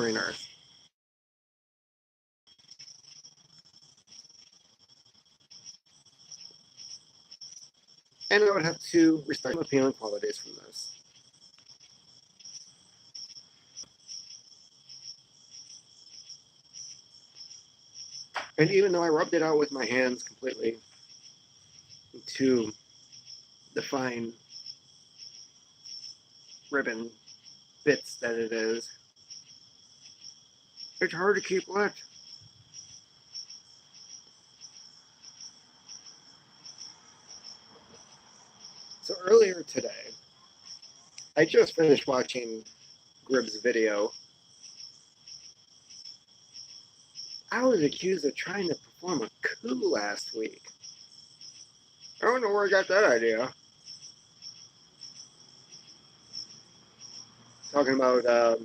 screeners. And I would have to respect some appealing qualities from this. And even though I rubbed it out with my hands completely to the fine ribbon bits that it is, it's hard to keep wet. So earlier today, I just finished watching Gribs' video. I was accused of trying to perform a coup last week. I don't know where I got that idea. Talking about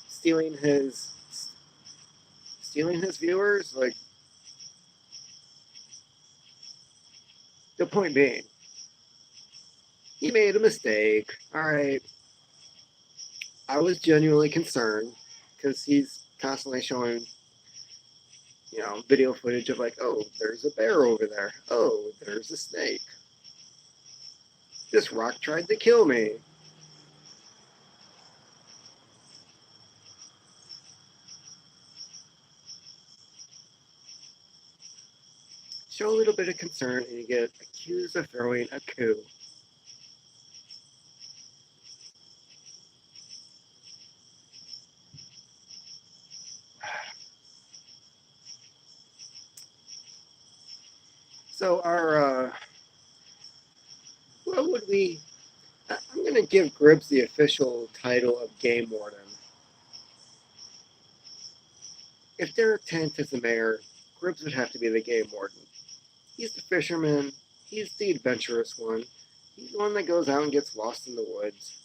stealing his viewers. Like, the point being, he made a mistake. All right, I was genuinely concerned because he's constantly showing, video footage of like, oh, there's a bear over there. Oh, there's a snake. This rock tried to kill me. Show a little bit of concern and you get accused of throwing a coup. So what would we, I'm going to give Gribs the official title of Game Warden. If Derek Tent is the mayor, Gribs would have to be the Game Warden. He's the fisherman. He's the adventurous one. He's the one that goes out and gets lost in the woods.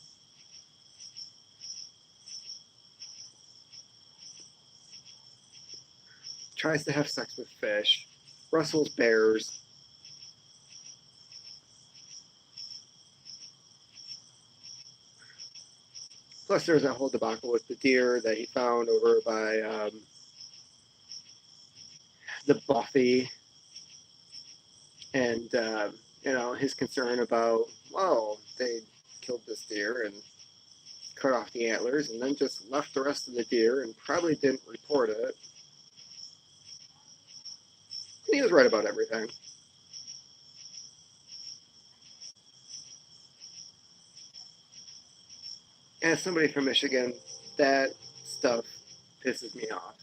Tries to have sex with fish. Rustles bears. Plus, there's that whole debacle with the deer that he found over by the Buffy. And, his concern about, well, they killed this deer and cut off the antlers and then just left the rest of the deer and probably didn't report it. And he was right about everything. As somebody from Michigan, that stuff pisses me off.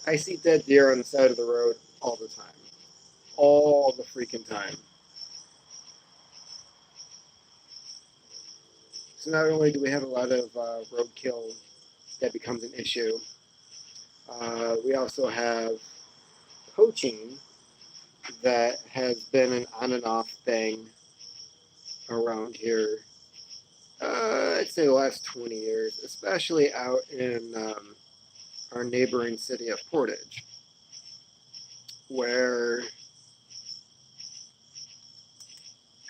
I see dead deer on the side of the road all the time. All the freaking time. So not only do we have a lot of roadkill that becomes an issue, we also have poaching that has been an on and off thing around here. I'd say the last 20 years, especially out in our neighboring city of Portage, where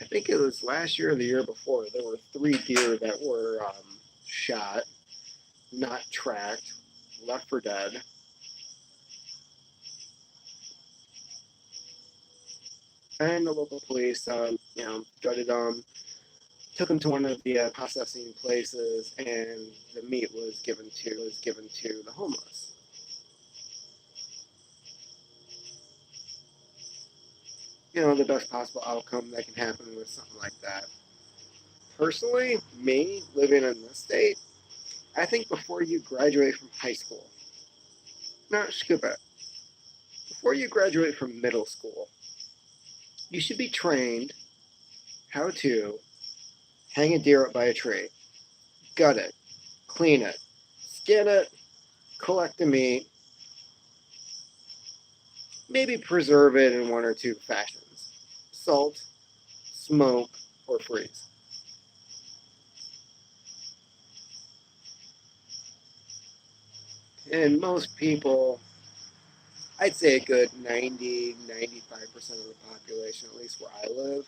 I think it was last year or the year before, there were 3 deer that were shot, not tracked, left for dead. And the local police, gutted them, took them to one of the processing places, and the meat was given to the homeless. The best possible outcome that can happen with something like that. Personally, me, living in this state, I think before you graduate from high school, no, skip it. Before you graduate from middle school, you should be trained how to hang a deer up by a tree, gut it, clean it, skin it, collect the meat, maybe preserve it in 1 or 2 fashions. Salt, smoke, or freeze. And most people, I'd say a good 90, 95% of the population, at least where I live,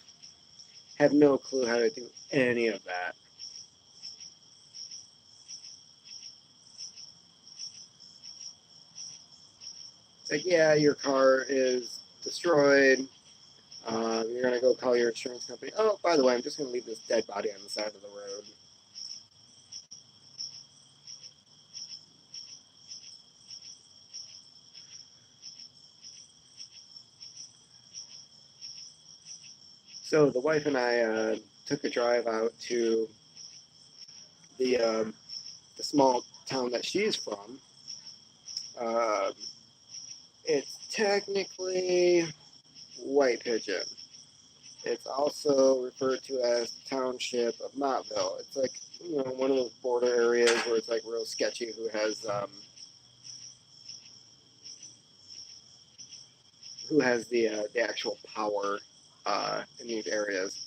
have no clue how to do any of that. It's like, yeah, your car is destroyed. You're gonna go call your insurance company. Oh, by the way, I'm just gonna leave this dead body on the side of the road. So the wife and I took a drive out to the um, the small town that she's from. Uh, it's technically White Pigeon. It's also referred to as the township of Mottville. It's like, one of those border areas where it's like real sketchy who has the actual power in these areas.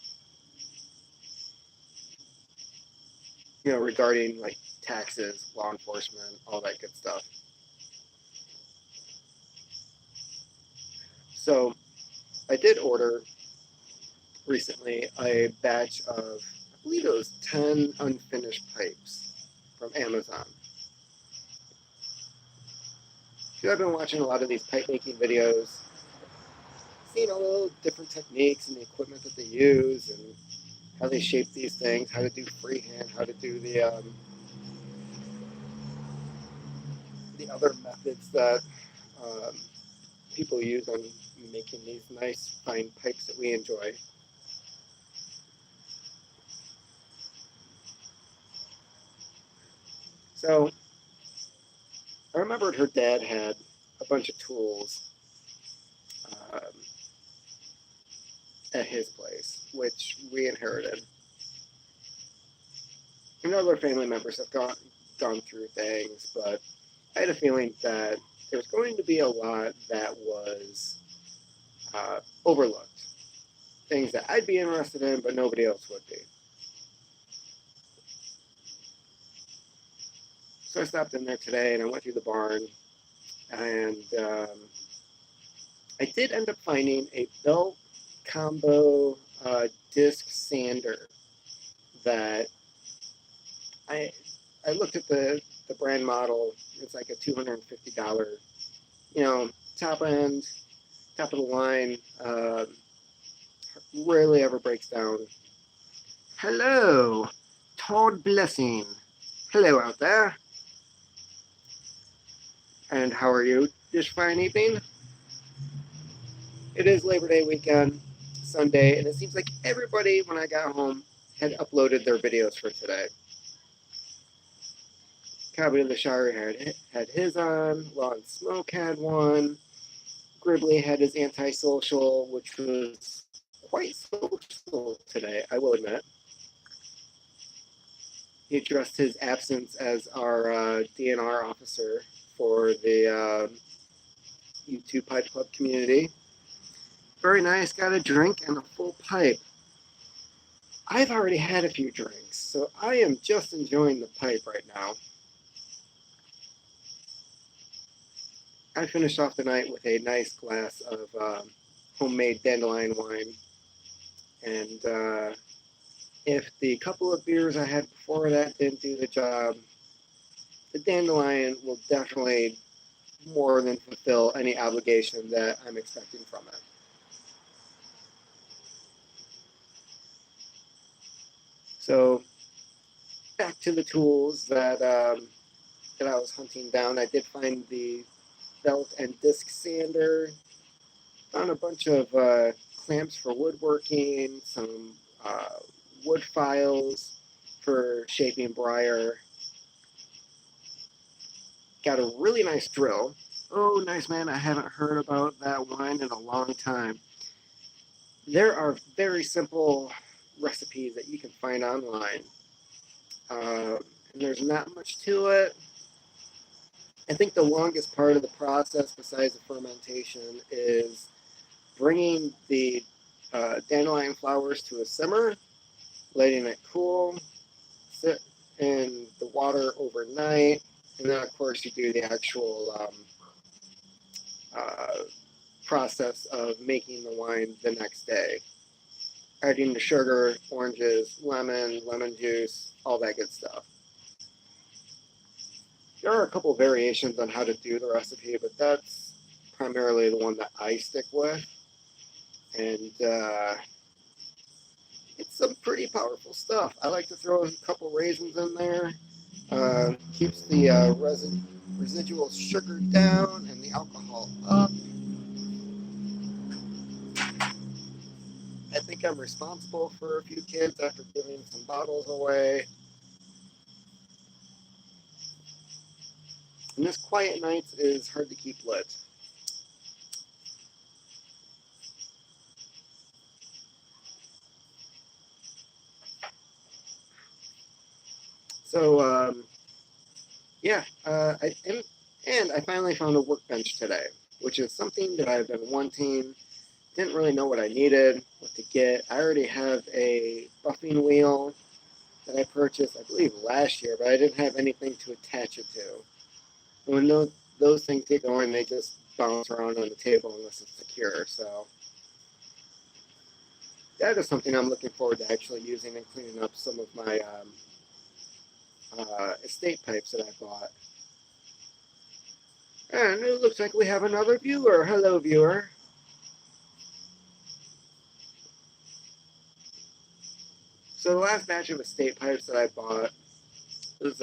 Regarding like taxes, law enforcement, all that good stuff. So I did order recently a batch of, I believe it was 10 unfinished pipes from Amazon. I've been watching a lot of these pipe making videos, seeing all the different techniques and the equipment that they use and how they shape these things, how to do freehand, how to do the other methods that um, people use on making these nice fine pipes that we enjoy. So I remembered her dad had a bunch of tools um, at his place, which we inherited. Other family members have gone through things, but I had a feeling that there was going to be a lot that was overlooked. Things that I'd be interested in, but nobody else would be. So I stopped in there today and I went through the barn, and I did end up finding a belt combo disc sander that I I looked at the brand model. It's like a $250, you know, top end, top of the line. Rarely ever breaks down. Hello, Todd Blessing. Hello out there. And how are you this fine evening? It is Labor Day weekend, Sunday, and it seems like everybody, when I got home, had uploaded their videos for today. Cabin in the Shire had his on. Law and Smoke had one. Gribbly had his antisocial, which was quite social today, I will admit. He addressed his absence as our DNR officer for the YouTube Pipe Club community. Very nice, got a drink and a full pipe. I've already had a few drinks, so I am just enjoying the pipe right now. I finished off the night with a nice glass of homemade dandelion wine. And if the couple of beers I had before that didn't do the job, the dandelion will definitely more than fulfill any obligation that I'm expecting from it. So back to the tools that I was hunting down. I did find the belt and disc sander. Found a bunch of clamps for woodworking, some wood files for shaping briar. Got a really nice drill. Oh, nice man, I haven't heard about that wine in a long time. There are very simple recipes that you can find online. And there's not much to it. I think the longest part of the process, besides the fermentation, is bringing the dandelion flowers to a simmer, letting it cool, sit in the water overnight, and then, of course, you do the actual process of making the wine the next day. Adding the sugar, oranges, lemon juice, all that good stuff. There are a couple variations on how to do the recipe, but that's primarily the one that I stick with. And it's some pretty powerful stuff. I like to throw a couple raisins in there. Keeps the residual sugar down and the alcohol up. I think I'm responsible for a few kids after giving some bottles away. And this quiet nights is hard to keep lit. So, yeah, and I finally found a workbench today, which is something that I've been wanting. Didn't really know what I needed, what to get. I already have a buffing wheel that I purchased, I believe, last year, but I didn't have anything to attach it to. And when those things get going, they just bounce around on the table unless it's secure. So that is something I'm looking forward to actually using and cleaning up some of my estate pipes that I bought. And it looks like we have another viewer. Hello, viewer. So the last batch of estate pipes that I bought was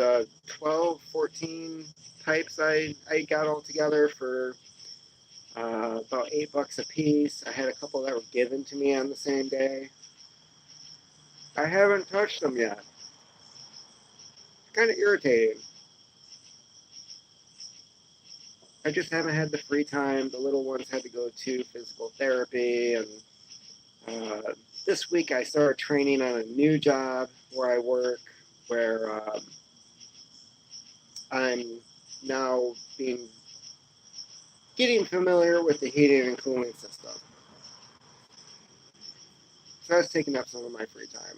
12, 14 pipes I got all together for about $8 a piece. I had a couple that were given to me on the same day. I haven't touched them yet. It's kind of irritating. I just haven't had the free time. The little ones had to go to physical therapy, and this week I started training on a new job where I work, where I'm now getting familiar with the heating and cooling system. So that's taking up some of my free time.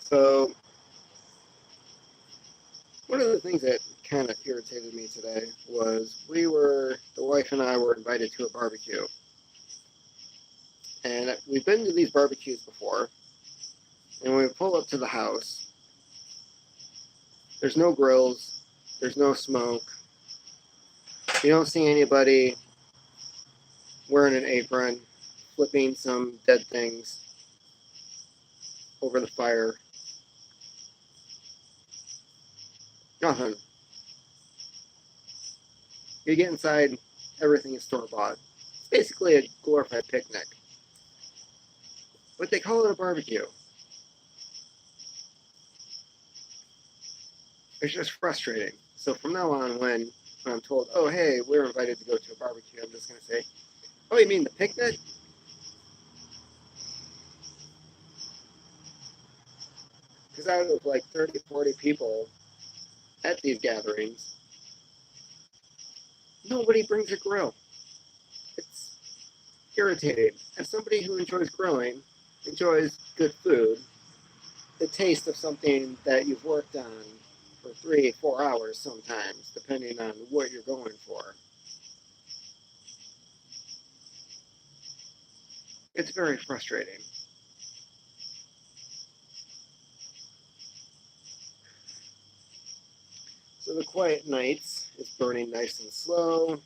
So one of the things that kind of irritated me today was the wife and I were invited to a barbecue. And we've been to these barbecues before. And when we pull up to the house, there's no grills, there's no smoke. You don't see anybody wearing an apron, flipping some dead things over the fire. Nothing. You get inside, everything is store-bought. It's basically a glorified picnic. But they call it a barbecue. It's just frustrating. So from now on, when I'm told, oh, hey, we're invited to go to a barbecue, I'm just going to say, oh, you mean the picnic? Because out of like 30, 40 people at these gatherings, nobody brings a grill. It's irritating. As somebody who enjoys grilling, enjoys good food, the taste of something that you've worked on for 3, 4 hours sometimes, depending on what you're going for. It's very frustrating. So the Quiet Nights is burning nice and slow.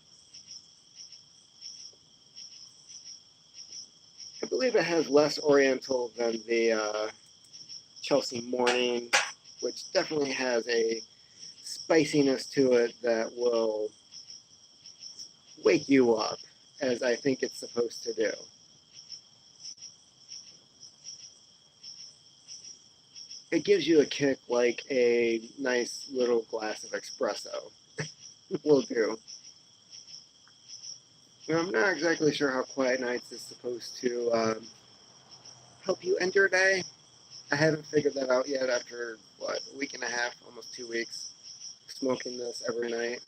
I believe it has less Oriental than the Chelsea Morning, which definitely has a spiciness to it that will wake you up, as I think it's supposed to do. It gives you a kick like a nice little glass of espresso will do. Now, I'm not exactly sure how Quiet Nights is supposed to help you end your day. I haven't figured that out yet after, a week and a half, almost 2 weeks, smoking this every night.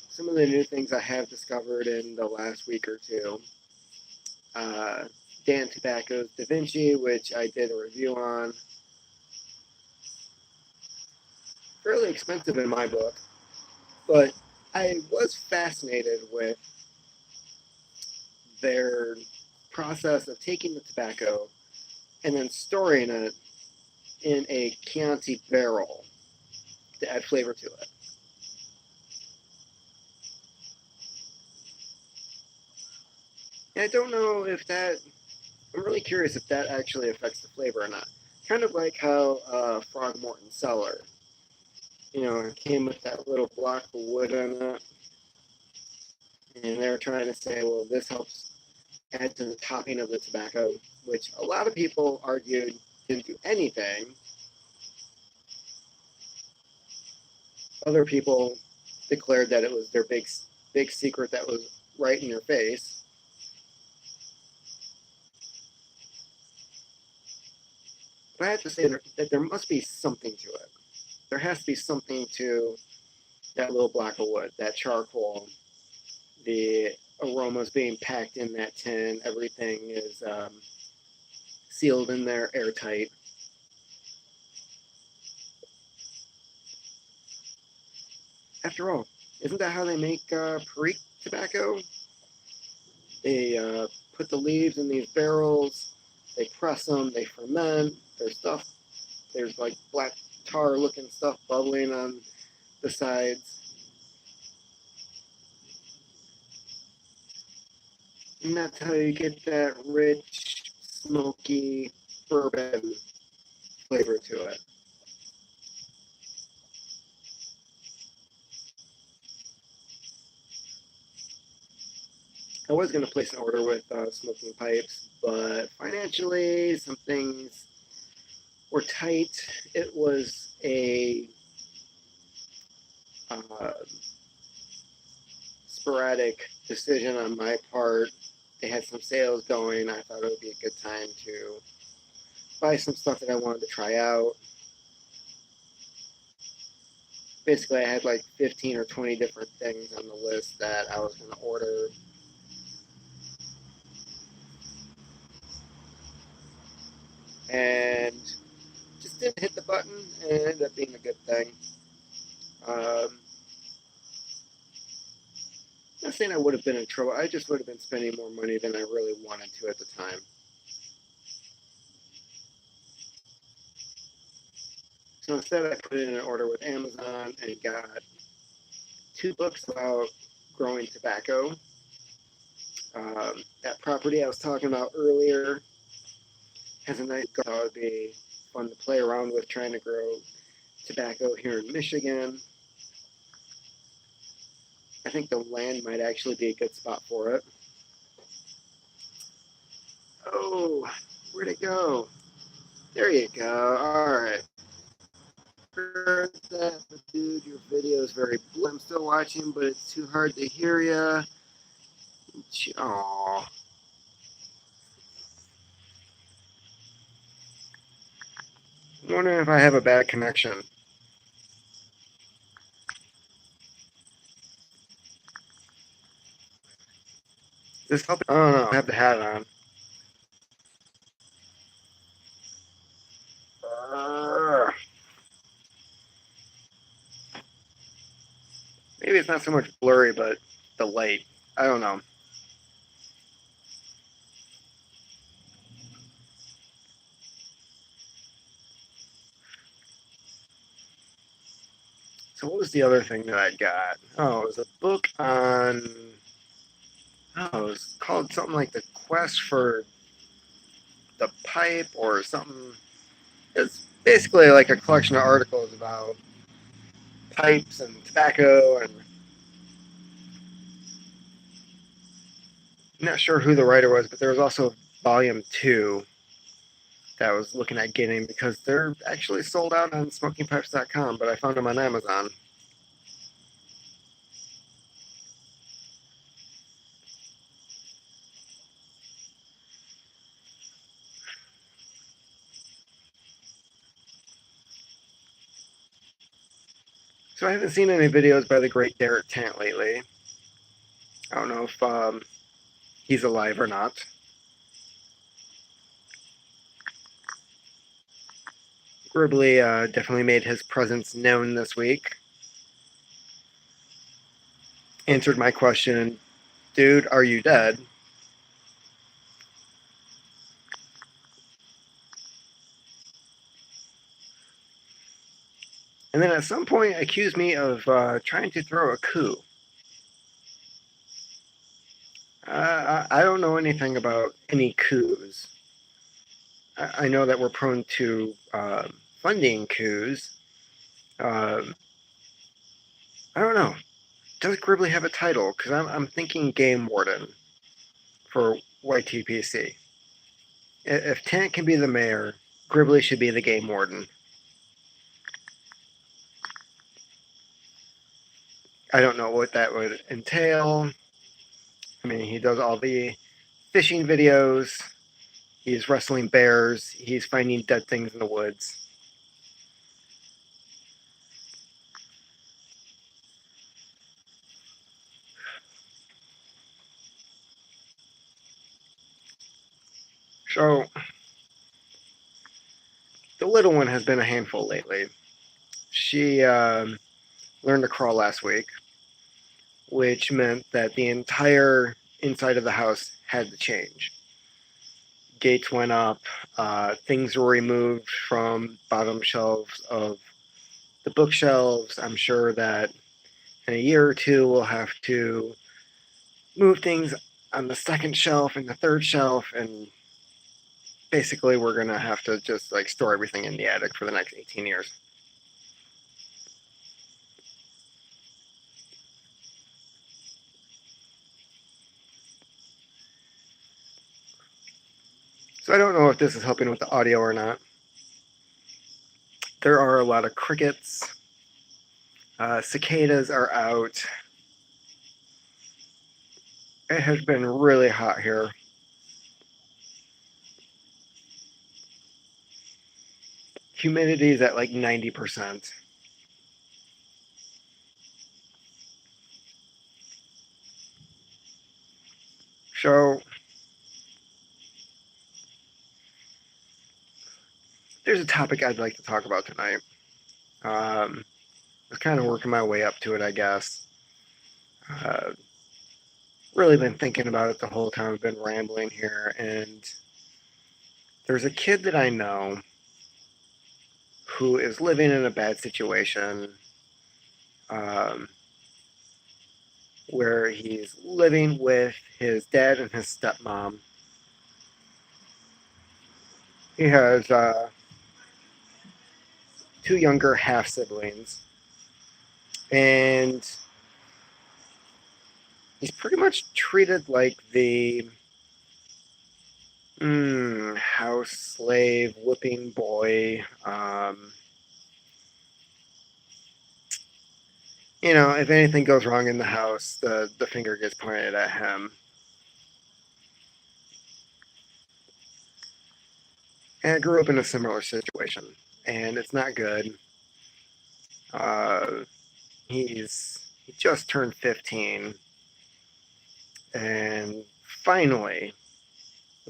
Some of the new things I have discovered in the last week or two. Dan Tobacco's Da Vinci, which I did a review on. Fairly expensive in my book, but I was fascinated with their process of taking the tobacco and then storing it in a Chianti barrel to add flavor to it. And I don't know if that, I'm really curious if that actually affects the flavor or not. Kind of like how Frogmorton Cellar, it came with that little block of wood on it. And they're trying to say, well, this helps add to the topping of the tobacco, which a lot of people argued didn't do anything. Other people declared that it was their big secret that was right in your face. But I have to say that there must be something to it. There has to be something to that little block of wood, that charcoal, the aromas being packed in that tin. Everything is sealed in there, airtight. After all, isn't that how they make Perique tobacco? They put the leaves in these barrels, they press them, they ferment. There's like black tar looking stuff bubbling on the sides. And that's how you get that rich, smoky bourbon flavor to it. I was going to place an order with Smoking Pipes, but financially, some things were tight. It was a sporadic decision on my part. They had some sales going. I thought it would be a good time to buy some stuff that I wanted to try out. Basically, I had like 15 or 20 different things on the list that I was going to order. And just didn't hit the button, and it ended up being a good thing. Not saying I would have been in trouble. I just would have been spending more money than I really wanted to at the time. So instead, I put in an order with Amazon and got 2 books about growing tobacco. That property I was talking about earlier has a nice garden. It would be fun to play around with trying to grow tobacco here in Michigan. I think the land might actually be a good spot for it. Oh, where'd it go? There you go. All right. Heard that, dude, your video is very blue. I'm still watching, but it's too hard to hear you. Aww. I'm wondering if I have a bad connection. This help? I don't know. I have the hat on. Maybe it's not so much blurry, but the light. I don't know. So what was the other thing that I got? Oh, it was a book on. Oh, it was called something like The Quest for the Pipe or something. It's basically like a collection of articles about pipes and tobacco, and I'm not sure who the writer was, but there was also volume 2 that I was looking at getting because they're actually sold out on smokingpipes.com, but I found them on Amazon. So I haven't seen any videos by the great Derek Tant lately. I don't know if he's alive or not. Gribbly definitely made his presence known this week. Answered my question, dude, are you dead? And then at some point accused me of trying to throw a coup. I don't know anything about any coups. I know that we're prone to funding coups. Um, I don't know. Does Gribbly have a title? Because I'm thinking Game Warden for YTPC. If Tant can be the mayor, Gribbly should be the Game Warden. I don't know what that would entail. I mean, he does all the fishing videos. He's wrestling bears. He's finding dead things in the woods. So, the little one has been a handful lately. She learned to crawl last week, which meant that the entire inside of the house had to change. Gates went up, things were removed from bottom shelves of the bookshelves. I'm sure that in a year or two we'll have to move things on the second shelf and the third shelf, and basically we're gonna have to just like store everything in the attic for the next 18 years. So I don't know if this is helping with the audio or not. There are a lot of crickets. Cicadas are out. It has been really hot here. Humidity is at like 90%. So there's a topic I'd like to talk about tonight. I was kind of working my way up to it, I guess. Uh, really been thinking about it the whole time. I've been rambling here, and there's a kid that I know who is living in a bad situation, um, where he's living with his dad and his stepmom. He has two younger half siblings, and he's pretty much treated like the house slave, whipping boy. If anything goes wrong in the house, the finger gets pointed at him. And I grew up in a similar situation, and it's not good. Uh, he just turned 15, and finally,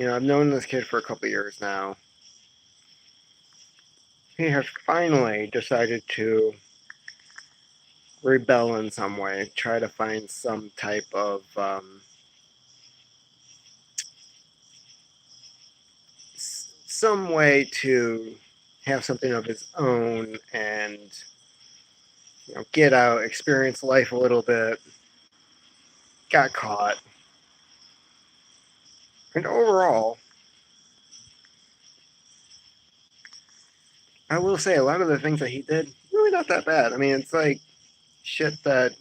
I've known this kid for a couple years now. He has finally decided to rebel in some way, try to find some type of some way to have something of his own and get out, experience life a little bit. Got caught, and overall, I will say a lot of the things that he did really not that bad. I mean, it's like shit that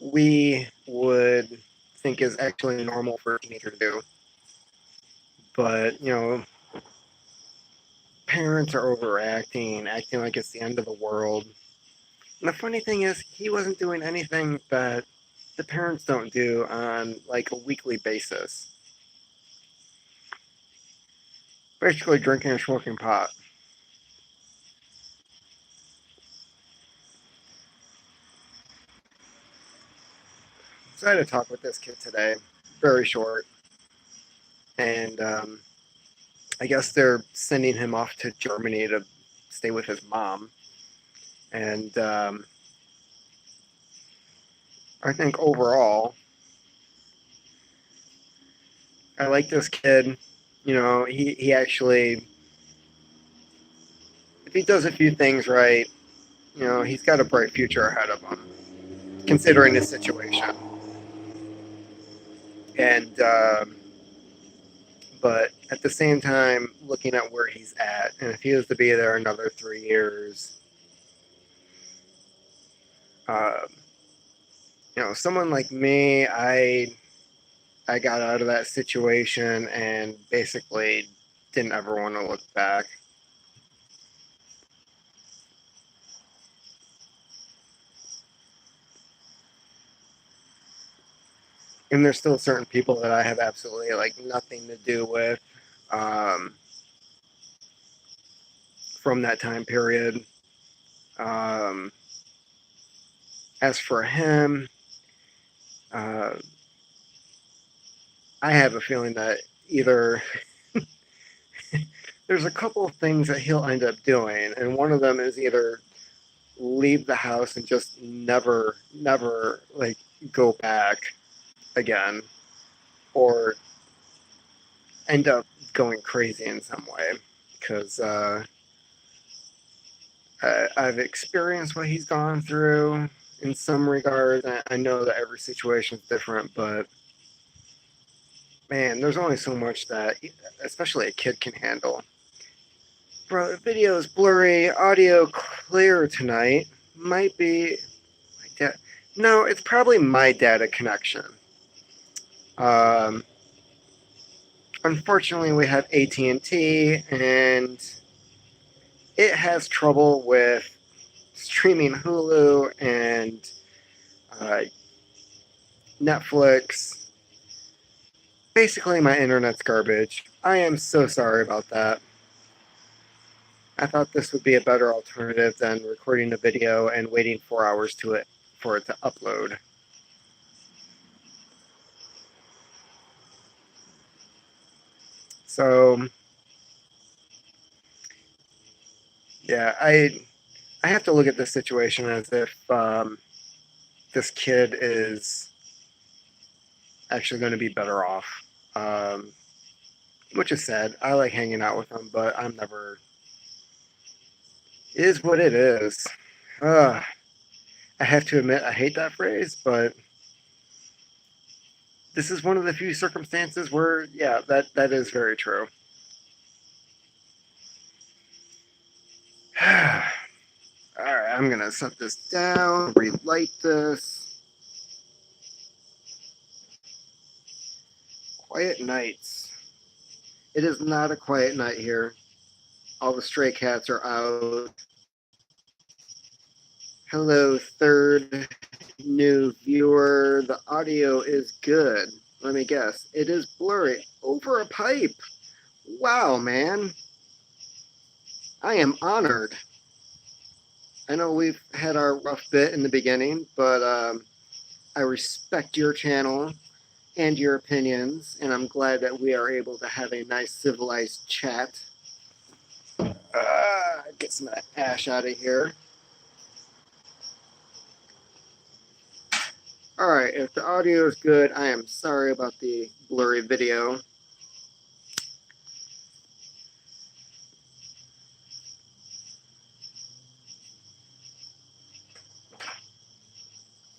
we would think is actually normal for a teenager to do. But parents are overacting, acting like it's the end of the world. And the funny thing is, he wasn't doing anything that the parents don't do on like a weekly basis. Basically, drinking and smoking pot. So I had a talk with this kid today, very short, and I guess they're sending him off to Germany to stay with his mom. And I think overall, I like this kid. He actually, if he does a few things right, You know, he's got a bright future ahead of him, considering his situation. And but at the same time, looking at where he's at, and if he was to be there another 3 years, uh, you know, someone like me, I got out of that situation and basically didn't ever want to look back. And there's still certain people that I have absolutely like nothing to do with um, from that time period. Um, as for him, uh, I have a feeling that either there's a couple of things that he'll end up doing, and one of them is either leave the house and just never like go back again, or end up going crazy in some way. Because I've experienced what he's gone through in some regards. I know that every situation is different, but man, there's only so much that, especially a kid, can handle. Bro, the video is blurry, audio clear tonight. Might be my dad. No, it's probably my data connection. Um, Unfortunately, we have AT&T, and it has trouble with streaming Hulu and uh, Netflix. Basically, my internet's garbage. I am so sorry about that. I thought this would be a better alternative than recording a video and waiting 4 hours for it to upload. So, yeah, I have to look at this situation as if this kid is actually going to be better off, um, which is sad. I like hanging out with him, but I'm never. It is what it is. I have to admit, I hate that phrase, but this is one of the few circumstances where, yeah, that is very true. All right, I'm gonna set this down, relight this. Quiet nights. It is not a quiet night here. All the stray cats are out. Hello, third new viewer. The audio is good. Let me guess. It is blurry. Over a pipe. Wow, man. I am honored. I know we've had our rough bit in the beginning, but I respect your channel and your opinions, and I'm glad that we are able to have a nice civilized chat. Get some of that ash out of here. All right, if the audio is good, I am sorry about the blurry video.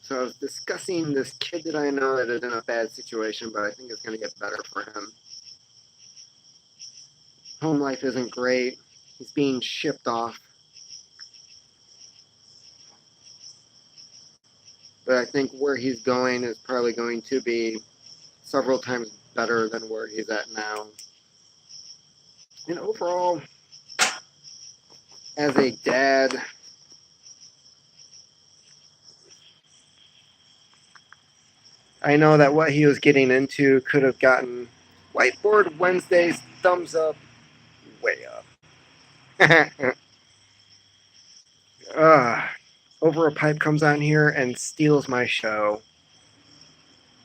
So I was discussing this kid that I know that is in a bad situation, but I think it's going to get better for him. Home life isn't great. He's being shipped off. But I think where he's going is probably going to be several times better than where he's at now. And overall, as a dad, I know that what he was getting into could have gotten Whiteboard Wednesday's thumbs up way up. Over a Pipe comes on here and steals my show.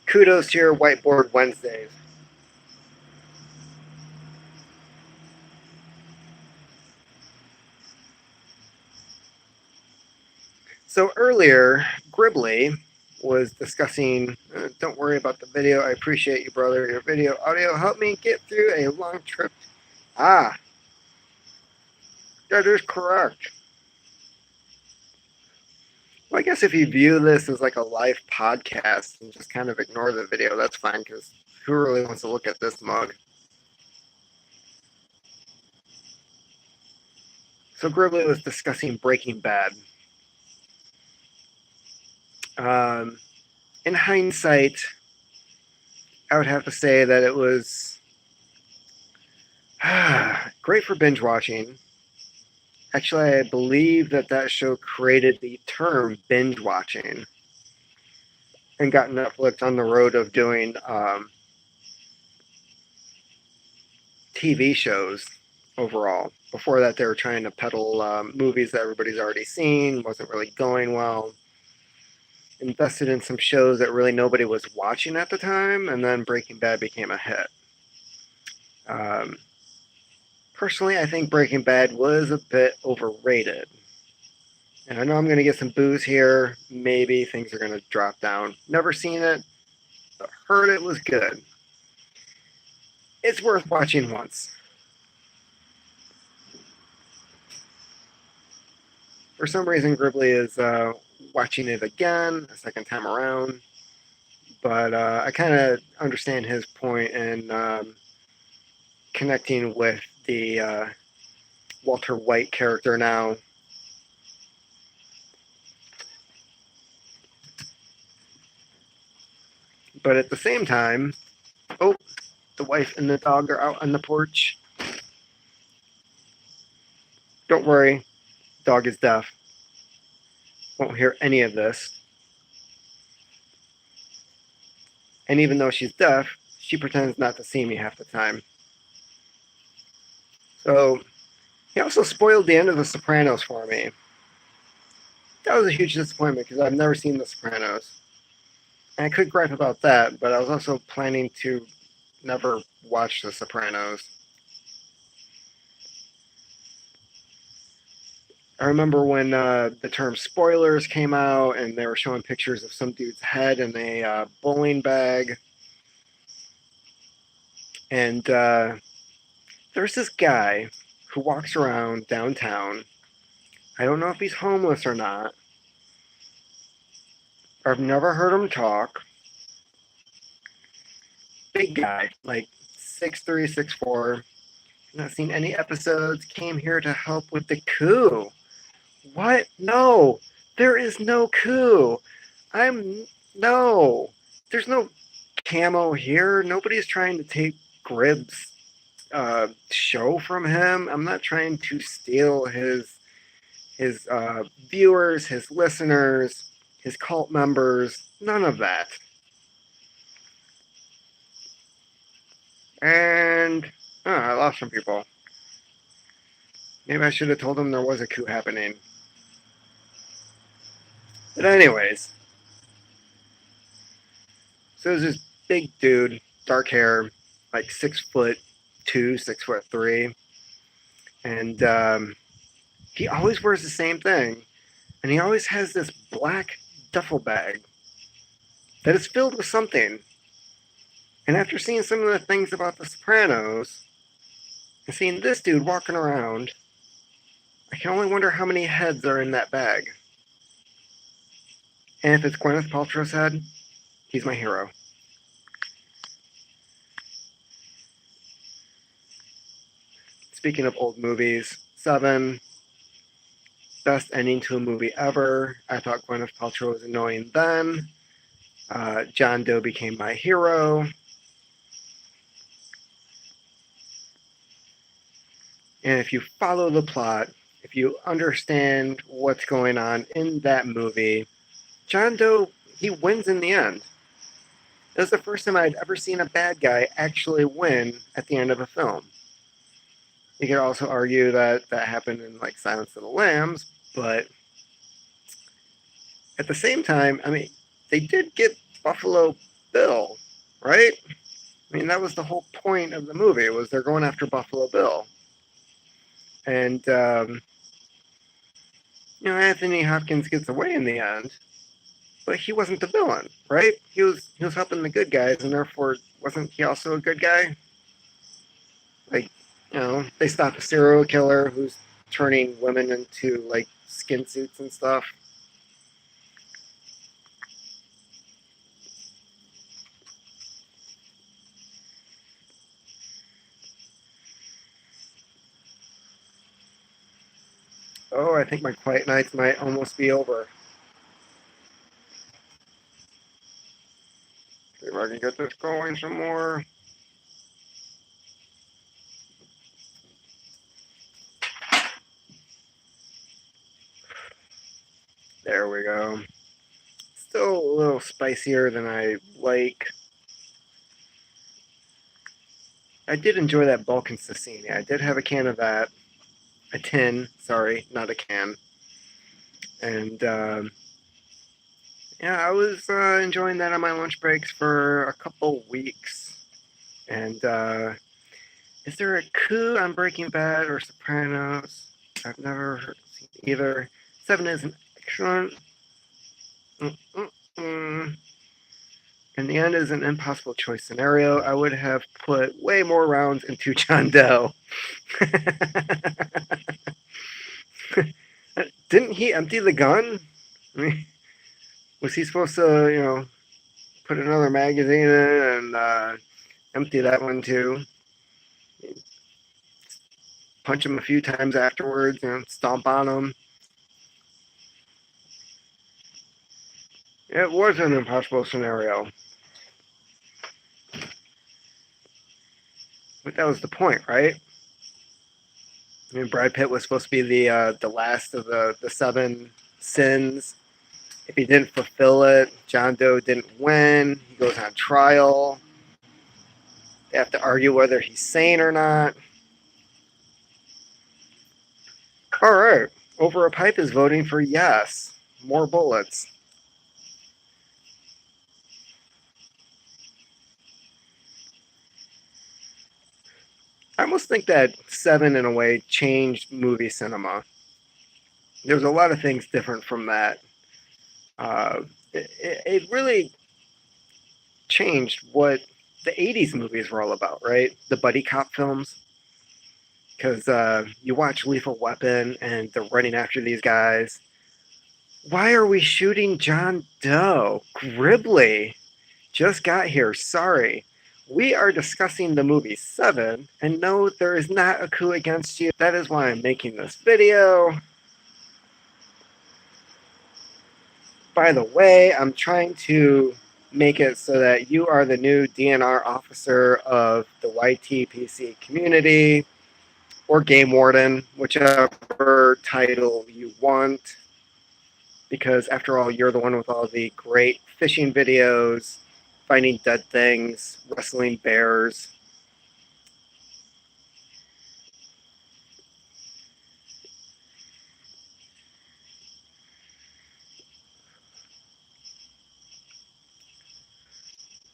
Kudos to your Whiteboard Wednesdays. So earlier, Gribbly was discussing, don't worry about the video. I appreciate you, brother. Your video audio helped me get through a long trip. That is correct. Well, I guess if you view this as like a live podcast and just kind of ignore the video, that's fine, because who really wants to look at this mug? So Gribbly was discussing Breaking Bad. Um, in hindsight, I would have to say that it was great for binge watching. Actually, I believe that show created the term binge watching and got Netflix on the road of doing TV shows overall. Before that, they were trying to peddle movies that everybody's already seen, wasn't really going well. Invested in some shows that really nobody was watching at the time, and then Breaking Bad became a hit. Um, Personally, I think Breaking Bad was a bit overrated. And I know I'm going to get some boos here. Maybe things are going to drop down. Never seen it, but heard it was good. It's worth watching once. For some reason, Gribbly is watching it again, a second time around. But I kind of understand his point in connecting with the Walter White character now. But at the same time, oh, the wife and the dog are out on the porch. Don't worry, dog is deaf. Won't hear any of this. And even though she's deaf, she pretends not to see me half the time. So he also spoiled the end of The Sopranos for me. That was a huge disappointment because I've never seen The Sopranos. And I could gripe about that, but I was also planning to never watch The Sopranos. I remember when the term spoilers came out and they were showing pictures of some dude's head in a bowling bag. And there's this guy who walks around downtown. I don't know if he's homeless or not. I've never heard him talk. Big guy, like 6'3", 6'4". Not seen any episodes. Came here to help with the coup. What? No, there is no coup. No. There's no camo here. Nobody's trying to take Gribs' show from him. I'm not trying to steal his viewers, his listeners, his cult members. None of that. And I lost some people. Maybe I should have told them there was a coup happening. But anyways, so there's this big dude, dark hair, like 6'2", 6'3", and he always wears the same thing, and he always has this black duffel bag that is filled with something. And after seeing some of the things about The Sopranos, and seeing this dude walking around, I can only wonder how many heads are in that bag. And if it's Gwyneth Paltrow's head, he's my hero. Speaking of old movies, Seven, best ending to a movie ever. I thought Gwyneth Paltrow was annoying then. John Doe became my hero. And if you follow the plot, if you understand what's going on in that movie, John Doe, he wins in the end. It was the first time I'd ever seen a bad guy actually win at the end of a film. You could also argue that that happened in like Silence of the Lambs, but at the same time, I mean, they did get Buffalo Bill, right? I mean, that was the whole point of the movie, was they're going after Buffalo Bill. And, Anthony Hopkins gets away in the end, but he wasn't the villain, right? He was helping the good guys, and therefore, wasn't he also a good guy? Like, they stopped a serial killer who's turning women into, like, skin suits and stuff. Oh, I think my quiet nights might almost be over. See if I can get this going some more. There we go. Still a little spicier than I like. I did enjoy that Balkan Sassini. I did have a can of that. A tin, sorry, not a can. And yeah, I was enjoying that on my lunch breaks for a couple weeks. And is there a Coup on Breaking Bad or Sopranos? I've never seen either. Seven is an excellent. Mm-mm-mm. In the end, is an impossible choice scenario. I would have put way more rounds into John Doe. Didn't he empty the gun? I mean, was he supposed to, put another magazine in and empty that one too? Punch him a few times afterwards, stomp on him. It was an impossible scenario. But that was the point, right? I mean, Brad Pitt was supposed to be the last of the seven sins. If he didn't fulfill it, John Doe didn't win. He goes on trial. They have to argue whether he's sane or not. All right. Over a Pipe is voting for yes. More bullets. I almost think that Seven, in a way, changed movie cinema. There's a lot of things different from that. It really changed what the 80s movies were all about, right? The buddy cop films. Because you watch Lethal Weapon and they're running after these guys. Why are we shooting John Doe? Gribbly just got here. Sorry. We are discussing the movie Seven, and no, there is not a coup against you. That is why I'm making this video. By the way, I'm trying to make it so that you are the new DNR officer of the YTPC community, or game warden, whichever title you want. Because after all, you're the one with all the great fishing videos, finding dead things, wrestling bears.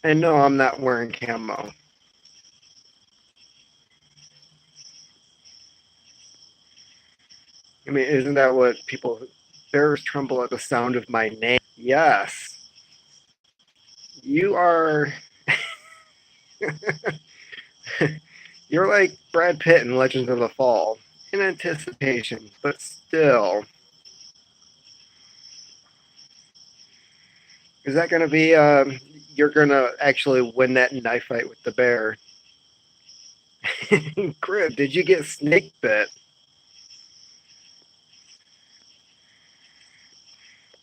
And no, I'm not wearing camo. I mean, isn't that what people... Bears tremble at the sound of my name. Yes. You are... You're like Brad Pitt in Legends of the Fall. In anticipation, but still. Is that going to be... you're going to actually win that knife fight with the bear. Grib, did you get snake bit?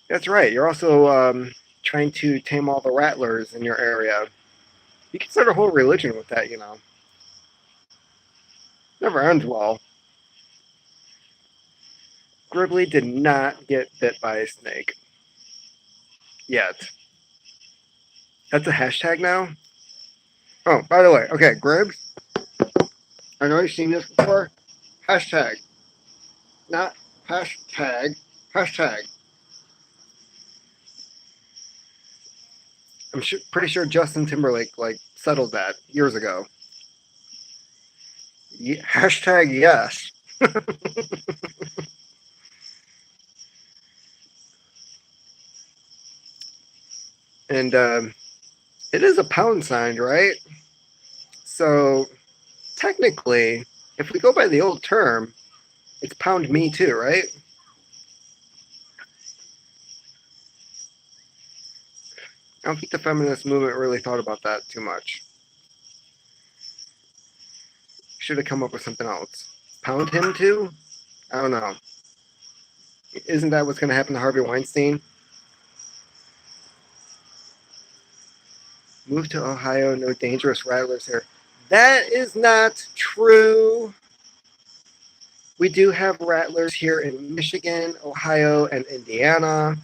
That's right. You're also trying to tame all the rattlers in your area. You can start a whole religion with that, Never ends well. Gribbly did not get bit by a snake. Yet. That's a hashtag now? Oh, by the way, okay, Gribs, I know you've seen this before. Hashtag. Not hashtag. Hashtag. I'm pretty sure Justin Timberlake settled that years ago. Hashtag yes. And it is a pound sign, right? So technically, if we go by the old term, it's pound me too, right? I don't think the feminist movement really thought about that too much. Should have come up with something else. Pound him too? I don't know. Isn't that what's going to happen to Harvey Weinstein? Move to Ohio, no dangerous rattlers here. That is not true. We do have rattlers here in Michigan, Ohio, and Indiana.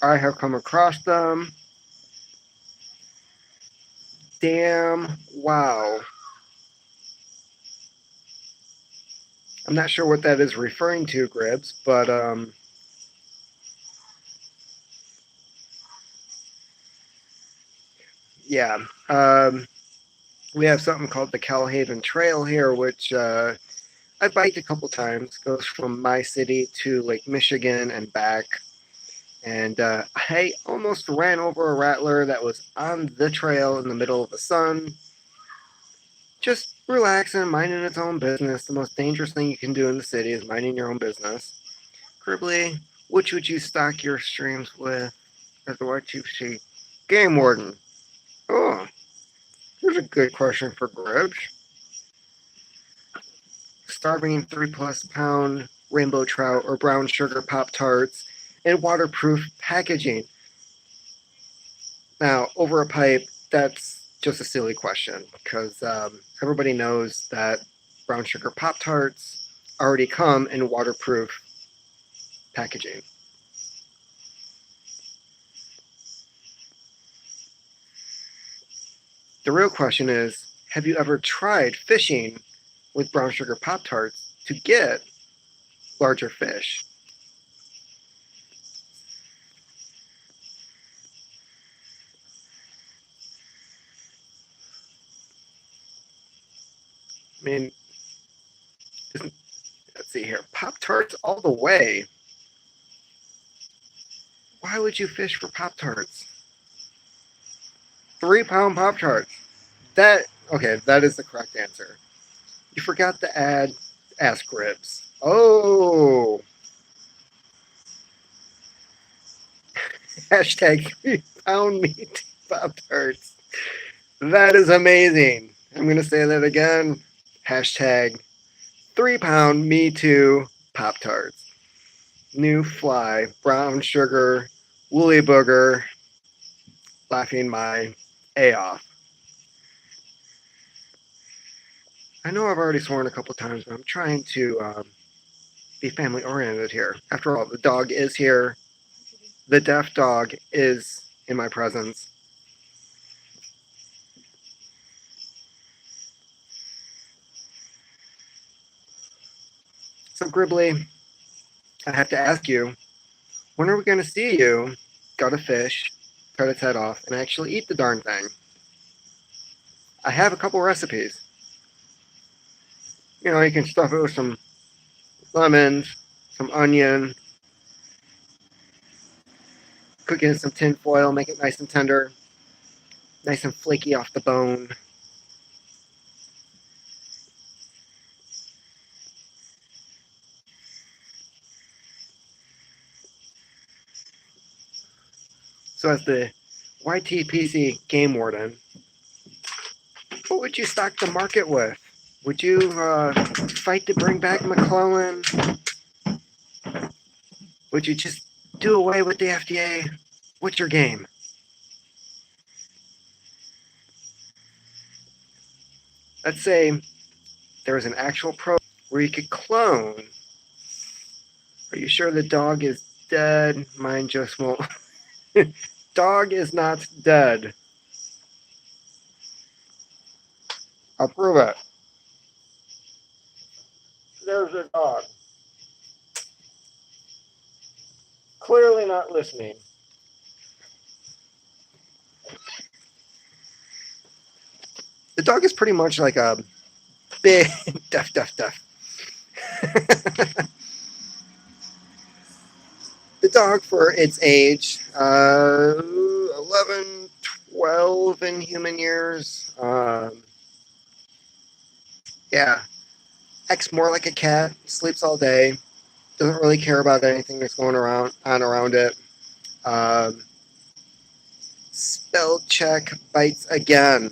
I have come across them. Damn, wow. I'm not sure what that is referring to, Gribs, but yeah. We have something called the Calhaven Trail here, which I've biked a couple times. Goes from my city to Lake Michigan and back. And I almost ran over a rattler that was on the trail in the middle of the sun, just relaxing, minding its own business. The most dangerous thing you can do in the city is minding your own business. Cribbly, which would you stock your streams with as what you see? Game Warden. Oh, here's a good question for Gribs. Starving 3+ pound rainbow trout or brown sugar Pop Tarts in waterproof packaging. Now, over a pipe, that's just a silly question because everybody knows that brown sugar Pop Tarts already come in waterproof packaging. The real question is, have you ever tried fishing with brown sugar Pop Tarts to get larger fish? I mean, let's see here. Pop Tarts all the way. Why would you fish for Pop Tarts? 3-pound Pop Tarts. That is the correct answer. You forgot to add ask ribs. Oh, hashtag 3-pound meat Pop Tarts. That is amazing. I'm going to say that again. Hashtag 3-pound me too Pop Tarts. New fly, brown sugar, woolly booger, laughing my A off. I know I've already sworn a couple times, but I'm trying to be family oriented here. After all, the dog is here. The deaf dog is in my presence. So, Gribbly, I have to ask you, when are we going to see you gut a fish, cut its head off, and actually eat the darn thing? I have a couple recipes. You know, you can stuff it with some lemons, some onion, cook it in some tin foil, make it nice and tender, nice and flaky off the bone. So, as the YTPC game warden, what would you stock the market with? Would you fight to bring back McClellan? Would you just do away with the FDA? What's your game? Let's say there was an actual program where you could clone. Are you sure the dog is dead? Mine just won't. Dog is not dead. I'll prove it. There's a dog. Clearly not listening. The dog is pretty much like a big deaf. The dog, for its age, 11, 12 in human years. Yeah, acts more like a cat, sleeps all day, doesn't really care about anything that's going around it. Um, Spell check bites again.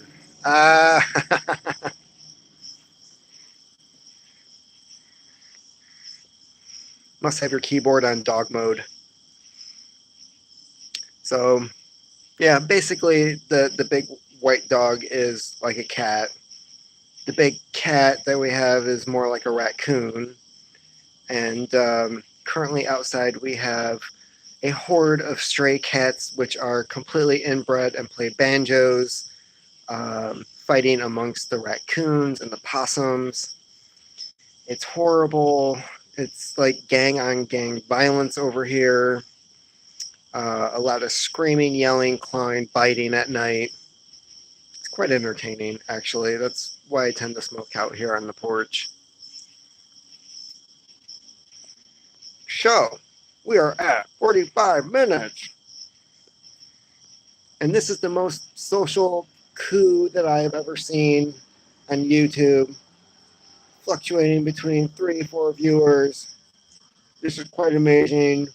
Must have your keyboard on dog mode. So, yeah, basically the big white dog is like a cat. The big cat that we have is more like a raccoon. And currently outside we have a horde of stray cats which are completely inbred and play banjos, fighting amongst the raccoons and the possums. It's horrible. It's like gang on gang violence over here. A lot of screaming, yelling, clawing, biting at night. It's quite entertaining, actually. That's why I tend to smoke out here on the porch. So, we are at 45 minutes. And this is the most social coup that I have ever seen on YouTube, fluctuating between 3 or 4 viewers. This is quite amazing.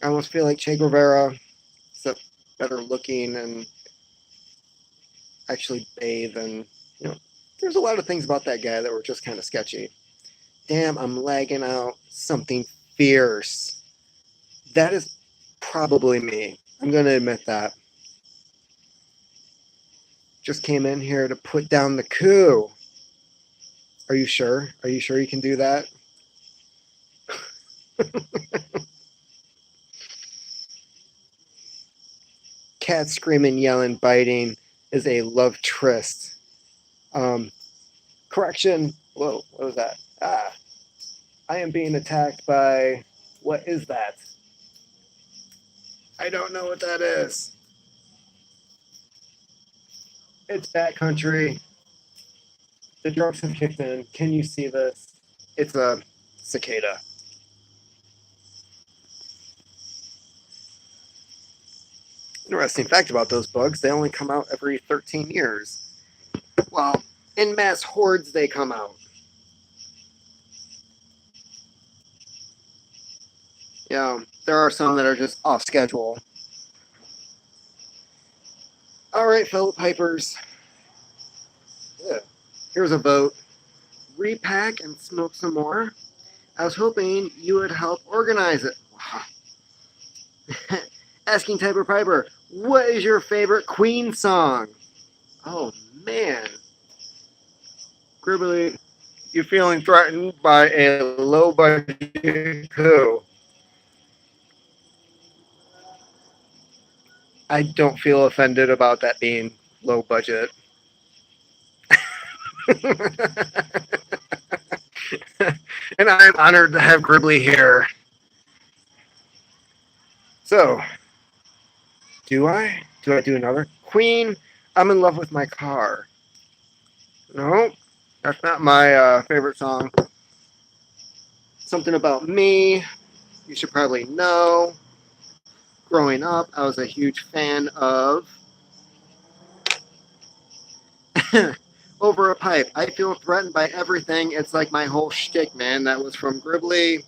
I almost feel like Che Guevara, except better looking and actually bathe. And, there's a lot of things about that guy that were just kind of sketchy. Damn, I'm lagging out something fierce. That is probably me. I'm going to admit that. Just came in here to put down the coup. Are you sure? Are you sure you can do that? Cat screaming, yelling, biting is a love tryst. Correction. Whoa, what was that? I am being attacked by. What is that? I don't know what that is. It's backcountry. The drugs have kicked in. Can you see this? It's a cicada. Interesting fact about those bugs, they only come out every 13 years. Well, in mass hordes they come out. There are some that are just off schedule. All right, fellow pipers. Yeah. Here's a vote. Repack and smoke some more. I was hoping you would help organize it. Asking Typer Piper, what is your favorite Queen song? Oh, man. Gribbly, you feeling threatened by a low-budget coup? I don't feel offended about that being low budget. And I'm honored to have Gribbly here. So, do I? Do I do another? Queen, I'm in love with my car. No, that's not my favorite song. Something about me, you should probably know. Growing up, I was a huge fan of Over a Pipe. I feel threatened by everything. It's like my whole shtick, man. That was from Gribbly.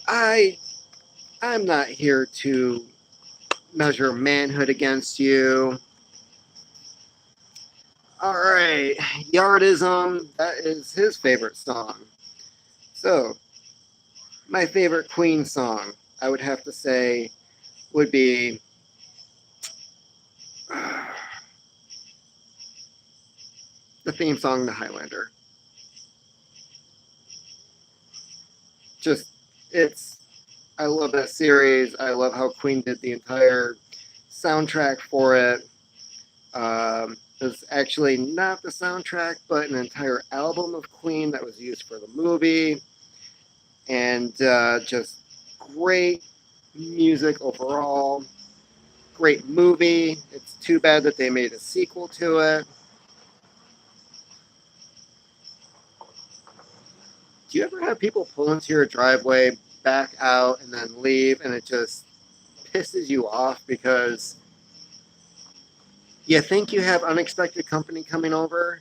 I'm not here to measure manhood against you. All right, Yardism, that is his favorite song. So, my favorite Queen song, I would have to say, would be the theme song, The Highlander. I love that series. I love how Queen did the entire soundtrack for it. It was actually not the soundtrack, but an entire album of Queen that was used for the movie. And just great music overall. Great movie. It's too bad that they made a sequel to it. Do you ever have people pull into your driveway, back out, and then leave, and it just pisses you off because you think you have unexpected company coming over,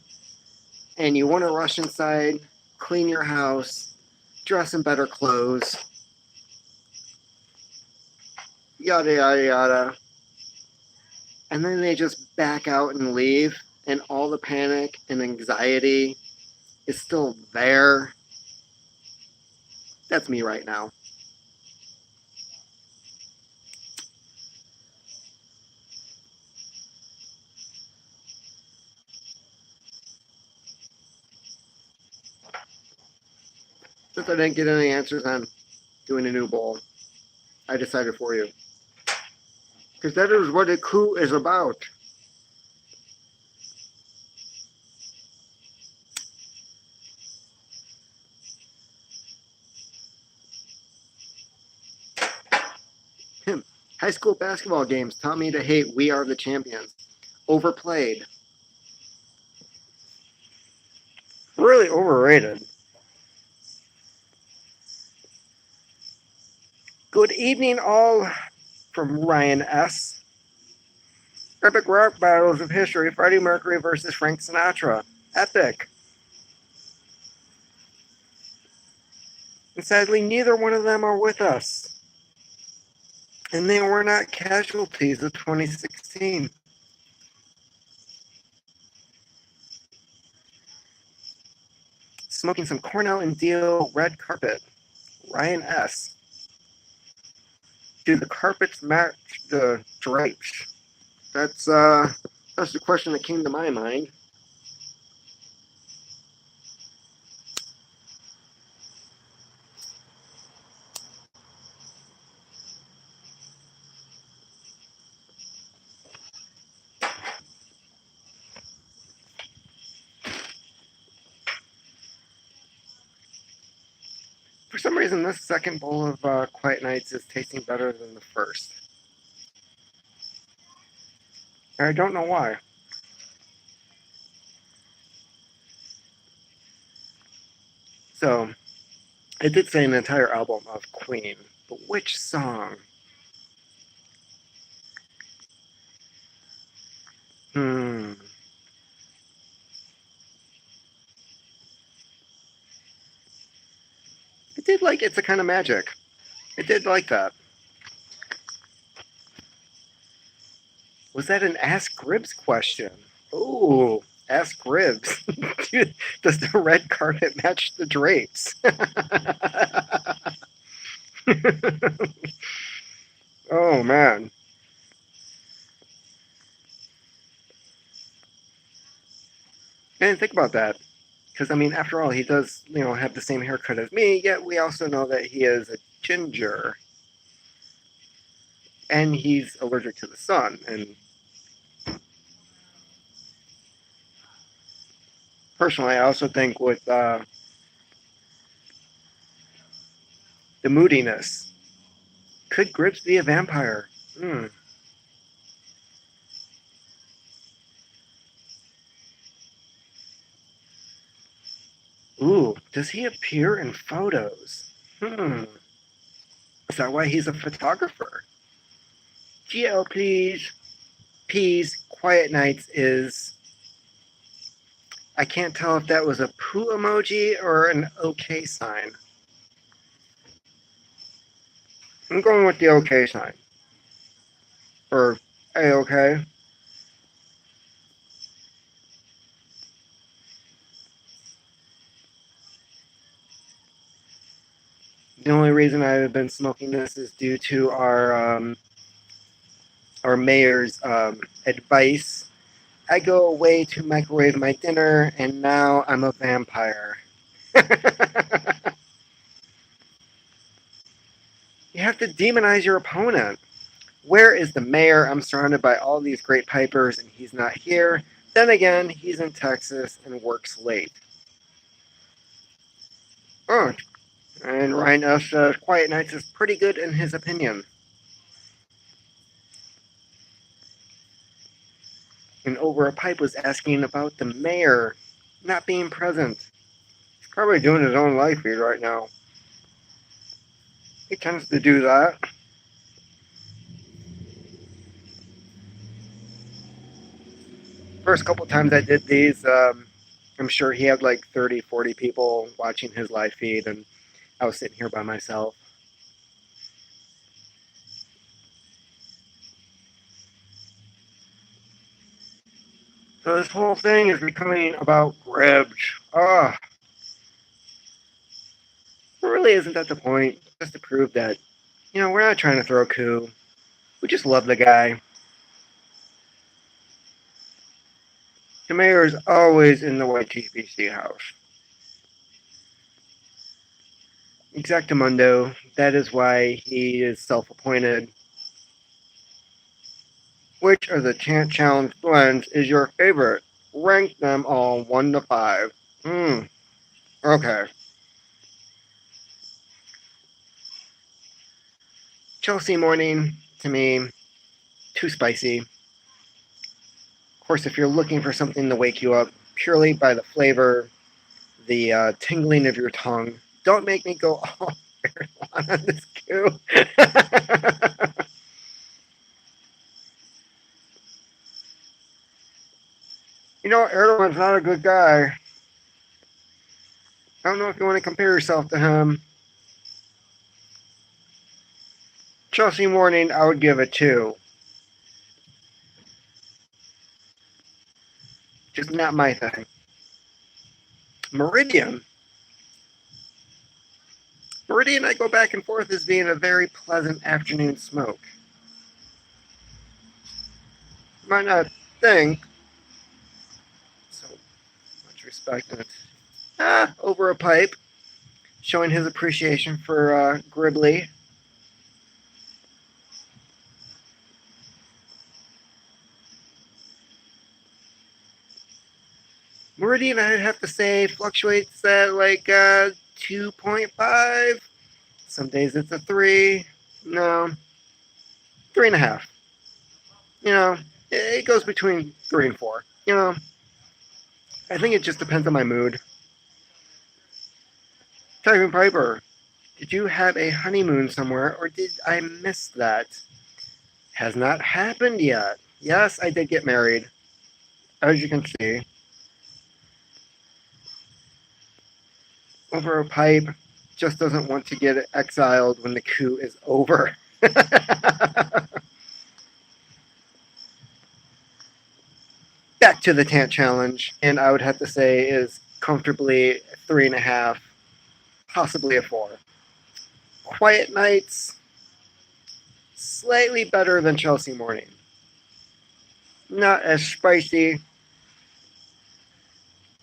and you want to rush inside, clean your house, dress in better clothes, yada, yada, yada. And then they just back out and leave, and all the panic and anxiety is still there. That's me right now. Since I didn't get any answers on doing a new bowl, I decided for you. Because that is what a coup is about. High school basketball games taught me to hate We Are the Champions. Overplayed. Really overrated. Good evening, all, from Ryan S. Epic rock battles of history. Freddie Mercury versus Frank Sinatra. Epic. And sadly, neither one of them are with us. And they were not casualties of 2016. Smoking some Cornell and Deal red carpet. Ryan S. Do the carpets match the drapes? That's the question that came to my mind. For some reason, this second bowl of Quiet Nights is tasting better than the first. And I don't know why. So, it did say an entire album of Queen, but which song? Hmm. I did like It's a Kind of Magic. I did like that. Was that an Ask Gribs question? Ooh, Ask Gribs. Does the red carpet match the drapes? Oh, man. I didn't think about that. Because, I mean, after all, he does, have the same haircut as me, yet we also know that he is a ginger. And he's allergic to the sun. And personally, I also think with the moodiness, could Gribs be a vampire? Hmm. Ooh, does he appear in photos? Hmm. Is that why he's a photographer? GL, please. P's Quiet Nights is. I can't tell if that was a poo emoji or an okay sign. I'm going with the okay sign. Or A-okay. The only reason I've been smoking this is due to our mayor's advice. I go away to microwave my dinner, and now I'm a vampire. You have to demonize your opponent. Where is the mayor? I'm surrounded by all these great pipers, and he's not here. Then again, he's in Texas and works late. Oh, and Ryan S. Quiet Nights is pretty good in his opinion. And Over a Pipe was asking about the mayor not being present. He's probably doing his own live feed right now. He tends to do that. First couple times I did these, I'm sure he had like 30, 40 people watching his live feed, and I was sitting here by myself. So this whole thing is becoming about Gribs. Ah, really isn't that the point? Just to prove that, we're not trying to throw Coup. We just love the guy. The mayor is always in the white TPC house. Exactamundo. That is why he is self-appointed. Which of the Chant Challenge blends is your favorite? Rank them all 1 to 5. Okay. Chelsea morning, to me, too spicy. Of course, if you're looking for something to wake you up purely by the flavor, the tingling of your tongue, don't make me go all on this Coup. Erdogan's not a good guy. I don't know if you want to compare yourself to him. Chelsea morning, I would give it 2. Just not my thing. Meridian. Meridian, I go back and forth as being a very pleasant afternoon smoke. Might not think. So much respect. Over a pipe. Showing his appreciation for Gribs. Meridian, I'd have to say, fluctuates at like 2.5. Some days it's a 3. No, 3.5. It goes between 3 and 4. I think it just depends on my mood. Typing Piper, did you have a honeymoon somewhere, or did I miss that? Has not happened yet. Yes, I did get married, as you can see. Over a pipe, just doesn't want to get exiled when the coup is over. Back to the Tant Challenge, and I would have to say is comfortably 3.5, possibly a 4. Quiet Nights, slightly better than Chelsea Morning. Not as spicy.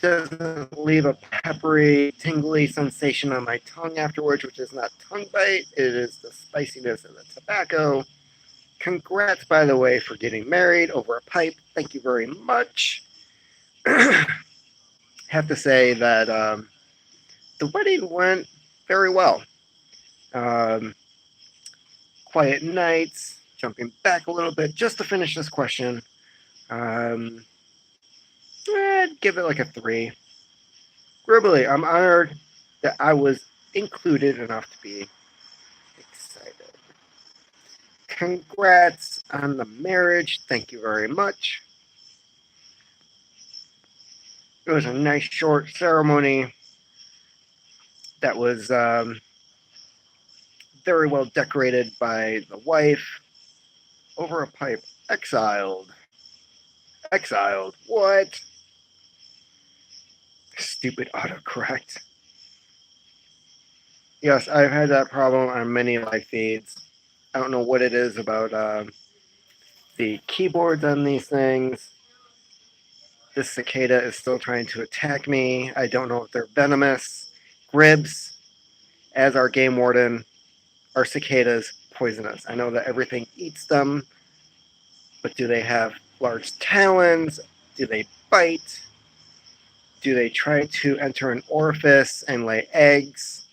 Doesn't leave a peppery, tingly sensation on my tongue afterwards, which is not tongue bite. It is the spiciness of the tobacco. Congrats, by the way, for getting married over a pipe. Thank you very much. Have to say that the wedding went very well. Quiet Nights, jumping back a little bit just to finish this question. I'd give it like a 3. Gribs, I'm honored that I was included enough to be excited. Congrats on the marriage. Thank you very much. It was a nice short ceremony that was very well decorated by the wife. Over a pipe. Exiled. Exiled. What? Stupid autocorrect. Yes, I've had that problem on many live feeds. I don't know what it is about the keyboards on these things. This cicada is still trying to attack me. I don't know if they're venomous. Gribs, as our game warden, are cicadas poisonous? I know that everything eats them, but do they have large talons? Do they bite? Do they try to enter an orifice and lay eggs?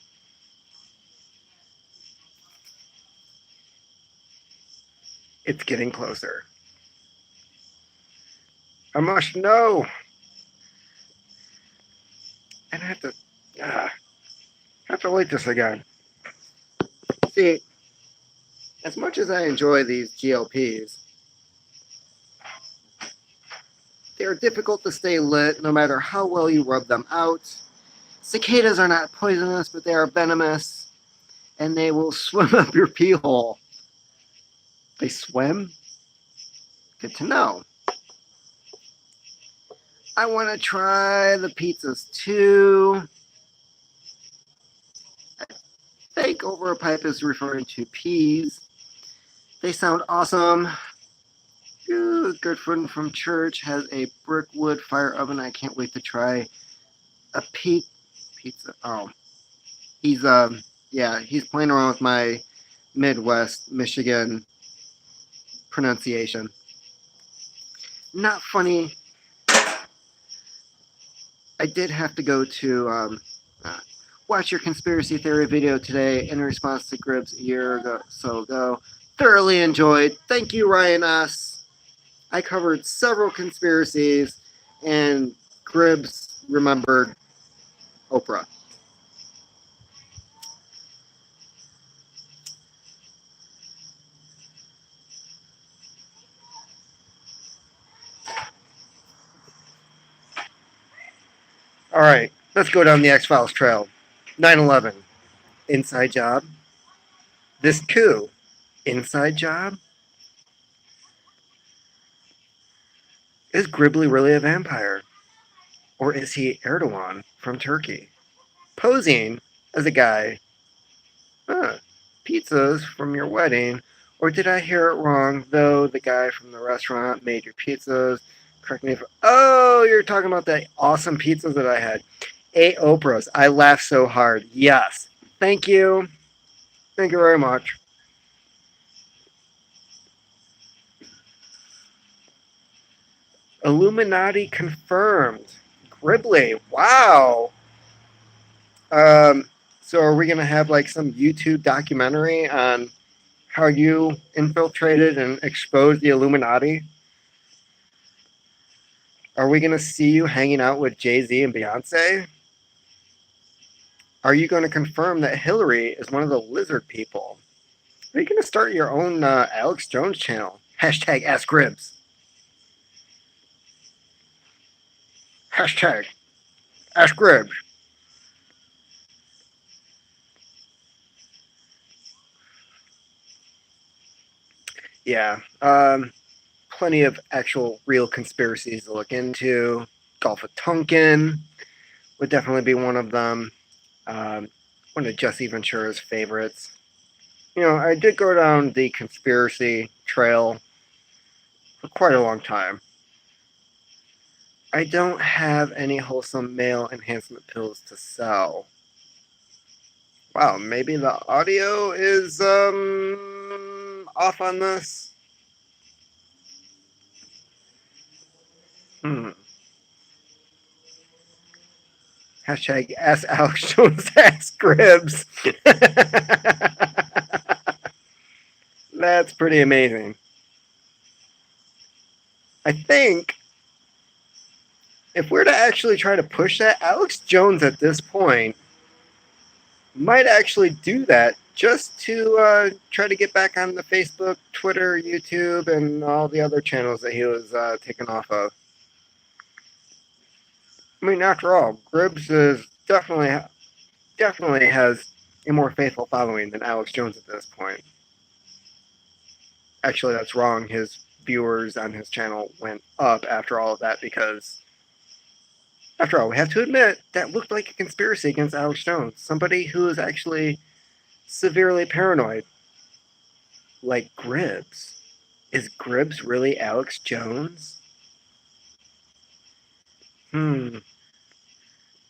It's getting closer. I must know. And I have to light this again. See, as much as I enjoy these GLPs, they are difficult to stay lit no matter how well you rub them out. Cicadas are not poisonous, but they are venomous, and they will swim up your pee hole. They swim? Good to know. I want to try the pizzas too. like over a pipe is referring to peas. They sound awesome. Ooh, a good friend from church has a brick wood fire oven. I can't wait to try a pizza. Oh, he's yeah, he's playing around with my Midwest Michigan pronunciation. Not funny. I did have to go to uh, watch your conspiracy theory video today in response to Gribs a year ago, so ago. Thoroughly enjoyed. Thank you, Ryan S. I covered several conspiracies, and Gribs remembered Oprah. All right, let's go down the X Files trail. 9/11, inside job. This coup, inside job. Is Gribbly really a vampire? Or is he Erdogan from Turkey? Posing as a guy. Huh, pizzas from your wedding. Or did I hear it wrong, though the guy from the restaurant made your pizzas? Correct me if... Oh, you're talking about the awesome pizzas that I had. 8 Oprahs. I laughed so hard. Yes. Thank you. Thank you very much. Illuminati confirmed. Gribbly. Wow. Um, so are we going to have like some YouTube documentary on how you infiltrated and exposed the Illuminati? Are we going to see you hanging out with Jay-Z and Beyonce? Are you going to confirm that Hillary is one of the lizard people? Are you going to start your own Alex Jones channel? Hashtag Ask Gribs. Hashtag Ask Gribs. Yeah. Plenty of actual real conspiracies to look into. Gulf of Tonkin would definitely be one of them. One of Jesse Ventura's favorites. You know, I did go down the conspiracy trail for quite a long time. I don't have any wholesome male enhancement pills to sell. Wow, maybe the audio is off on this. Hmm. Hashtag ask Alex Jones, ask Gribs. That's pretty amazing. I think if we're to actually try to push that, Alex Jones at this point might actually do that just to try to get back on the Facebook, Twitter, YouTube, and all the other channels that he was taken off of. I mean, after all, Gribs is definitely has a more faithful following than Alex Jones at this point. Actually, that's wrong. His viewers on his channel went up after all of that because, after all, we have to admit that looked like a conspiracy against Alex Jones. Somebody who is actually severely paranoid, like Gribs. Is Gribs really Alex Jones?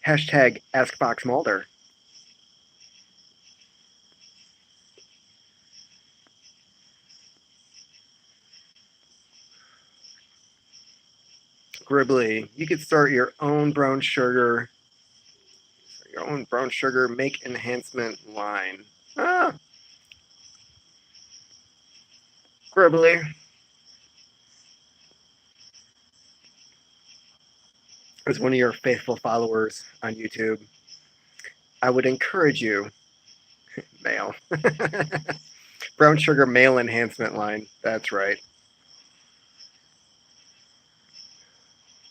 Hashtag Ask Fox Mulder. Gribbly, you could start your own brown sugar make enhancement line. Ah, Gribbly. As one of your faithful followers on YouTube, I would encourage you, male, brown sugar male enhancement line. That's right.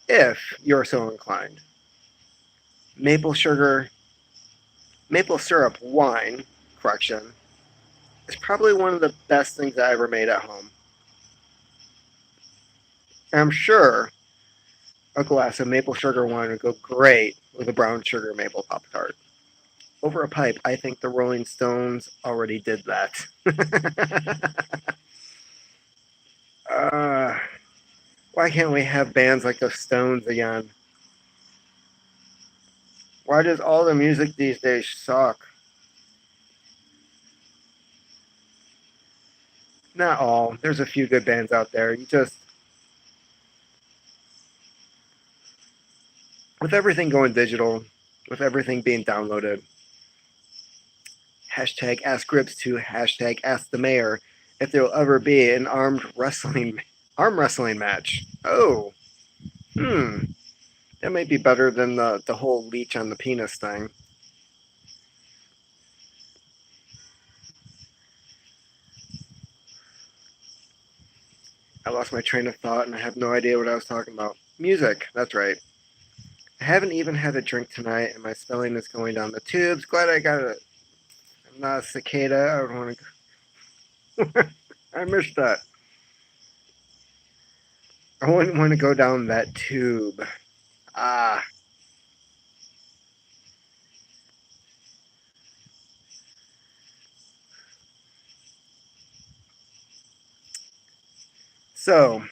If you're so inclined. Maple syrup wine, correction, is probably one of the best things I ever made at home. I'm sure a glass of maple sugar wine would go great with a brown sugar maple Pop Tart. over a pipe. I think the Rolling Stones already did that. uh, why can't we have bands like the Stones again? Why does all the music these days suck? Not all. There's a few good bands out there. You just, with everything going digital, with everything being downloaded, hashtag ask Gribs to hashtag ask the mayor if there will ever be an arm wrestling match. Oh, that might be better than the whole leech on the penis thing. I lost my train of thought and I have no idea what I was talking about. Music, that's right. I haven't even had a drink tonight and my spelling is going down the tubes. Glad I got it. I'm not a cicada. I don't want to. I missed that. I wouldn't want to go down that tube. Ah. So,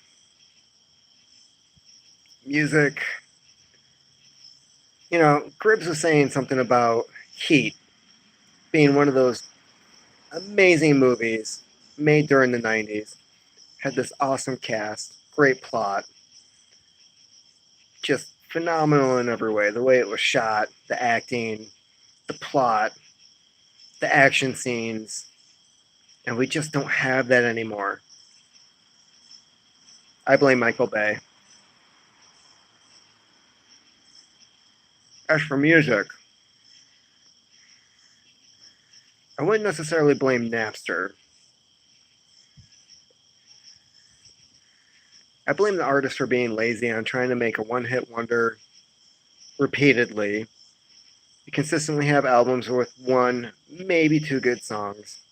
music. Gribs was saying something about Heat being one of those amazing movies made during the 90s. Had this awesome cast, great plot, just phenomenal in every way. The way it was shot, the acting, the plot, the action scenes, and we just don't have that anymore. I blame Michael Bay. As for music, I wouldn't necessarily blame Napster. I blame the artist for being lazy on trying to make a one-hit wonder repeatedly. You consistently have albums with one, maybe two good songs.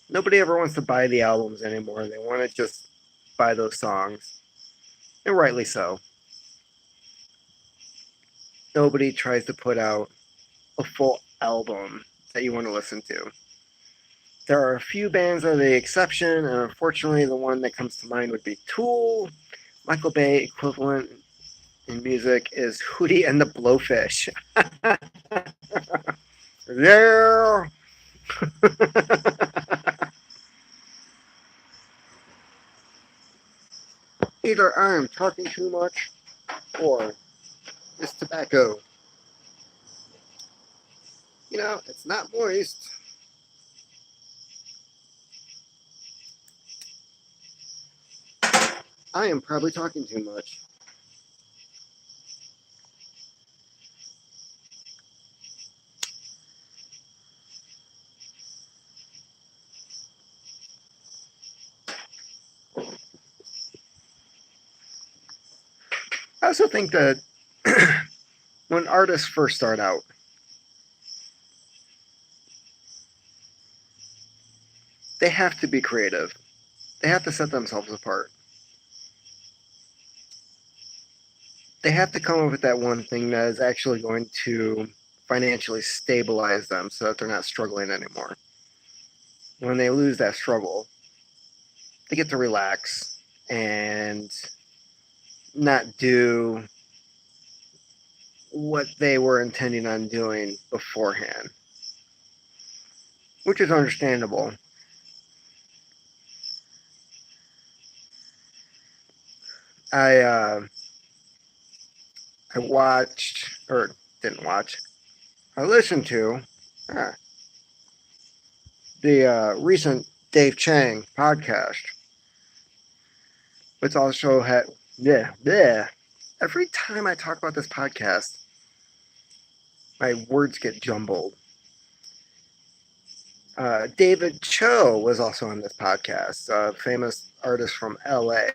Nobody ever wants to buy the albums anymore. They want to just buy those songs. And rightly so. Nobody tries to put out a full album that you want to listen to. There are a few bands that are the exception, and unfortunately, the one that comes to mind would be Tool. Michael Bay equivalent in music is Hootie and the Blowfish. Yeah. Either I'm talking too much or this tobacco. It's not moist. I am probably talking too much. I also think that when artists first start out, they have to be creative. They have to set themselves apart. They have to come up with that one thing that is actually going to financially stabilize them so that they're not struggling anymore. When they lose that struggle, they get to relax and not do what they were intending on doing beforehand, which is understandable. I I watched or didn't watch. I listened to uh, the recent Dave Chang podcast, which also had yeah. Every time I talk about this podcast, my words get jumbled. David Cho was also on this podcast, a famous artist from LA.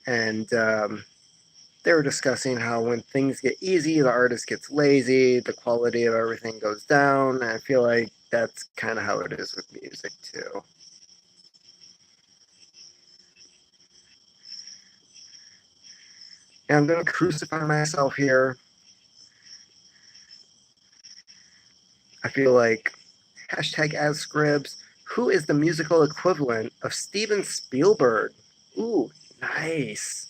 And they were discussing how when things get easy, the artist gets lazy, the quality of everything goes down. And I feel like that's kind of how it is with music, too. And I'm going to crucify myself here. I feel like hashtag Ask Gribs. Who is the musical equivalent of Steven Spielberg? Ooh, nice.